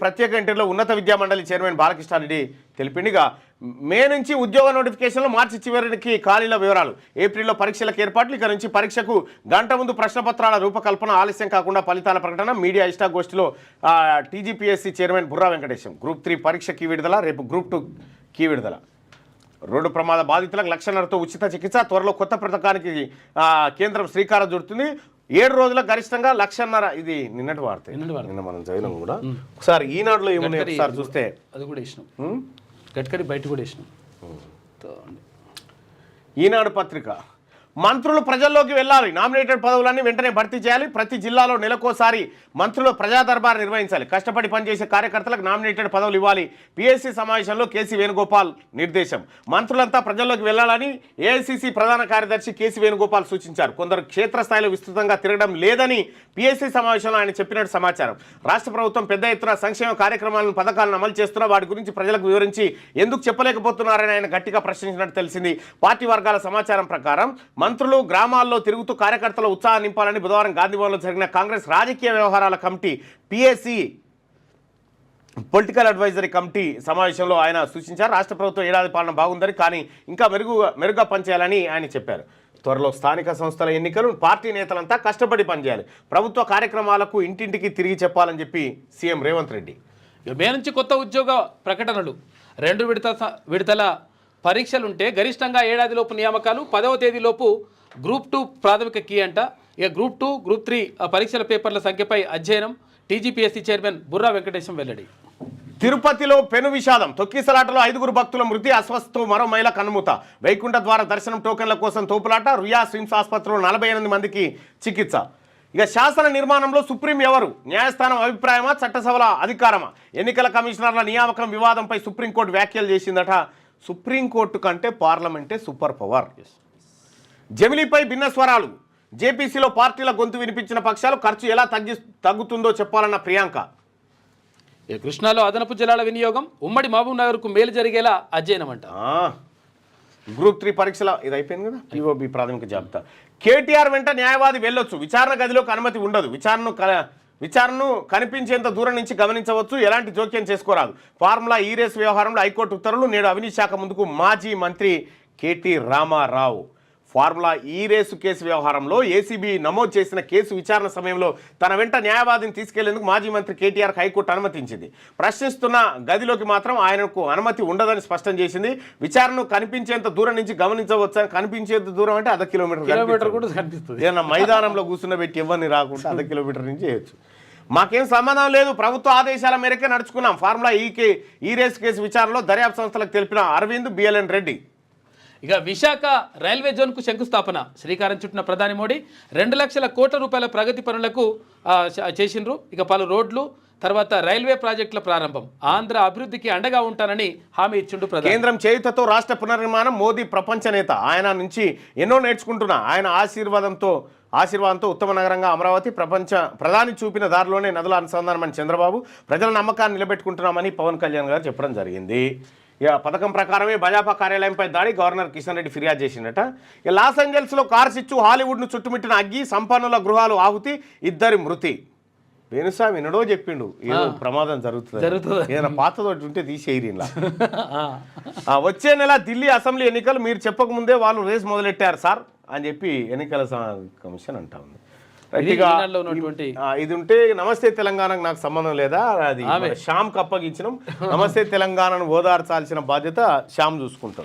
ప్రత్యేక ఇంటర్లో ఉన్నత విద్యా మండలి చైర్మన్ బాలకృష్ణారెడ్డి తెలిపిండిగా. మే నుంచి ఉద్యోగ నోటిఫికేషన్లు, మార్చి చివరికి ఖాళీల వివరాలు. ఏప్రిల్లో పరీక్షలకు ఏర్పాట్లు. ఇక నుంచి పరీక్షకు గంట ముందు ప్రశ్నపత్రాల రూపకల్పన. ఆలస్యం కాకుండా ఫలితాల ప్రకటన. మీడియా ఇష్టాగోష్ఠిలో TGPSC chairman Burra Venkatesham. Group 3 పరీక్ష కీ విడుదల. రేపు గ్రూప్ 2 కీ విడుదల. రోడ్డు ప్రమాద బాధితులకు 1,50,000తో ఉచిత చికిత్స. త్వరలో కొత్త పథకానికి కేంద్రం శ్రీకారం చుడుతుంది. 7 రోజుల గరిష్టంగా 1,50,000. ఇది నిన్నటి వార్త. నిన్న మనం చదివినాం కూడా. ఒకసారి ఈనాడులో ఏమున్నాయి ఒకసారి చూస్తే అది కూడా ఇష్టం. గడ్కరీ బయట కూడా ఇష్టం. ఈనాడు పత్రిక. మంత్రులు ప్రజల్లోకి వెళ్ళాలి, నామినేటెడ్ పదవులన్నీ వెంటనే భర్తీ చేయాలి, ప్రతి జిల్లాలో నెలకోసారి మంత్రులు ప్రజా దర్బార్ నిర్వహించాలి, కష్టపడి పనిచేసే కార్యకర్తలకు నామినేటెడ్ పదవులు ఇవ్వాలి. పిఎస్సి సమావేశంలో కేసీ వేణుగోపాల్ నిర్దేశం. మంత్రులంతా ప్రజల్లోకి వెళ్లాలని ఏఐసిసి ప్రధాన కార్యదర్శి కేసీ వేణుగోపాల్ సూచించారు. కొందరు క్షేత్రస్థాయిలో విస్తృతంగా తిరగడం లేదని పిఎస్సి సమావేశంలో ఆయన చెప్పినట్టు సమాచారం. రాష్ట్ర ప్రభుత్వం పెద్ద ఎత్తున సంక్షేమ కార్యక్రమాలను పథకాలను అమలు చేస్తున్నా వాటి గురించి ప్రజలకు వివరించి ఎందుకు చెప్పలేకపోతున్నారని ఆయన గట్టిగా ప్రశ్నించినట్టు తెలిసింది. పార్టీ వర్గాల సమాచారం ప్రకారం మంత్రులు గ్రామాల్లో తిరుగుతూ కార్యకర్తల ఉత్సాహం నింపాలని బుధవారం గాంధీభవన్లో జరిగిన కాంగ్రెస్ రాజకీయ వ్యవహారాల committee PSC political advisory committee సమావేశంలో ఆయన సూచించారు. రాష్ట్ర ప్రభుత్వం ఏడాది పాలన బాగుందని, కానీ ఇంకా మెరుగ్గా పనిచేయాలని ఆయన చెప్పారు. త్వరలో స్థానిక సంస్థల ఎన్నికలు, పార్టీ నేతలంతా కష్టపడి పనిచేయాలి, ప్రభుత్వ కార్యక్రమాలకు ఇంటింటికి తిరిగి చెప్పాలని చెప్పి సీఎం రేవంత్ రెడ్డి. మే నుంచి కొత్త ఉద్యోగ ప్రకటనలు, 2 విడతల పరీక్షలుంటే గరిష్టంగా ఏడాదిలోపు నియామకాలు, 10వ తేదీలోపు గ్రూప్ 2 ప్రాథమిక కీ అంట. ఇక గ్రూప్ 2, గ్రూప్ 3 పరీక్షల పేపర్ల సంఖ్యపై అధ్యయనం. టీజీపీఎస్సీ చైర్మన్ బుర్రా వెంకటేశం వెల్లడి. తిరుపతిలో పెను విషాదం, తొక్కిసలాటలో 5 భక్తుల మృతి, అస్వస్థతో మరో మహిళ కన్నుమూత. వైకుంఠ ద్వార దర్శనం టోకెన్ల కోసం తోపులాట, రుయా స్విమ్స్ ఆసుపత్రిలో 48 మందికి చికిత్స. ఇక శాసన నిర్మాణంలో సుప్రీం ఎవరు? న్యాయస్థానం అభిప్రాయమా, చట్టసభల అధికారమా? ఎన్నికల కమిషనర్ల నియామకం వివాదంపై సుప్రీంకోర్టు వ్యాఖ్యలు చేసిందట. సుప్రీంకోర్టు కంటే పార్లమెంటే సూపర్ పవర్. జమిలీపై భిన్న స్వరాలు, జేపీసీలో పార్టీల గొంతు వినిపించిన పక్షాలు, ఖర్చు ఎలా తగ్గుతుందో చెప్పాలన్న ప్రియాంక. కృష్ణాలో అదనపు జలాల వినియోగం, ఉమ్మడి మహబూబ్ నగర్కు మేలు జరిగేలా అధ్యయనం అంట. గ్రూప్ 3 పరీక్షల ఇది అయిపోయింది కదా, పిఓబి ప్రాథమిక జాబితా. కేటీఆర్ వెంట న్యాయవాది వెళ్ళొచ్చు, విచారణ గదిలోకి అనుమతి ఉండదు, విచారణను కనిపించేంత దూరం నుంచి గమనించవచ్చు, ఎలాంటి జోక్యం చేసుకోరాదు. ఫార్ములా ఈ రేసు వ్యవహారంలో హైకోర్టు ఉత్తర్వులు. నేడు అవినీతి శాఖ ముందుకు మాజీ మంత్రి కేటీ రామారావు. ఫార్ములా ఈ రేసు కేసు వ్యవహారంలో ఏసీబీ నమోదు చేసిన కేసు విచారణ సమయంలో తన వెంట న్యాయవాదిని తీసుకెళ్లేందుకు మాజీ మంత్రి కేటీఆర్కి హైకోర్టు అనుమతించింది. ప్రశ్నిస్తున్న గదిలోకి మాత్రం ఆయనకు అనుమతి ఉండదని స్పష్టం చేసింది. విచారణను కనిపించేంత దూరం నుంచి గమనించవచ్చు. కనిపించేంత దూరం అంటే 1/2 కిలోమీటర్ కూడా కనిపిస్తుంది. ఏదైనా మైదానంలో కూర్చున్నబెట్టి ఎవరిని రాకుండా 1/2 కిలోమీటర్ నుంచి చేయొచ్చు. మాకేం సంబంధం లేదు, ప్రభుత్వ ఆదేశాల మేరకే నడుచుకున్నాం. ఫార్ములా ఈ రేసు కేసు విచారణలో దర్యాప్తు సంస్థలకు తెలిపిన అరవింద్ బిఎల్ఎన్ రెడ్డి. ఇక విశాఖ రైల్వే జోన్కు శంకుస్థాపన, శ్రీకారం చుట్టిన ప్రధాని మోడీ. 2 లక్షల కోట్ల రూపాయల ప్రగతి పనులకు చేసిండ్రు. ఇక పలు రోడ్లు, తర్వాత రైల్వే ప్రాజెక్టుల ప్రారంభం. ఆంధ్ర అభివృద్ధికి అండగా ఉంటానని హామీ ఇచ్చిండు ప్రధాని. కేంద్రం చేయుతతో రాష్ట్ర పునర్నిర్మాణం, మోదీ ప్రపంచ నేత, ఆయన నుంచి ఎన్నో నేర్చుకుంటున్నా, ఆయన ఆశీర్వాదంతో ఉత్తమ నగరంగా అమరావతి, ప్రధాని చూపిన దారిలోనే నదుల అనుసంధానమని చంద్రబాబు. ప్రజల నమ్మకాన్ని నిలబెట్టుకుంటున్నామని పవన్ కళ్యాణ్ గారు చెప్పడం జరిగింది. ఇక పథకం ప్రకారమే భాజపా కార్యాలయంపై దాడి, గవర్నర్ కిషన్ రెడ్డి ఫిర్యాదు చేసిందట. ఇక లాస్ ఏంజల్స్లో కార్ చిచ్చు, హాలీవుడ్ను చుట్టుముట్టిన అగ్గి, సంపన్నుల గృహాలు ఆహుతి, 2 మృతి. వేణుస్వామి ఎన్నడో చెప్పిండు ఏదో ప్రమాదం జరుగుతుంది, ఏదైనా పాతదోటి ఉంటే తీసేయరు ఇలా. వచ్చే నెల ఢిల్లీ అసెంబ్లీ ఎన్నికలు, మీరు చెప్పకముందే వాళ్ళు రేస్ మొదలెట్టారు సార్ అని చెప్పి ఎన్నికల కమిషన్ అంటా ఉంది. ఇది ఉంటే నమస్తే తెలంగాణకు నాకు సంబంధం లేదా, అది శ్యామ్కి అప్పగించినాం. నమస్తే తెలంగాణను ఓదార్చాల్సిన బాధ్యత శ్యామ్ చూసుకుంటాడు.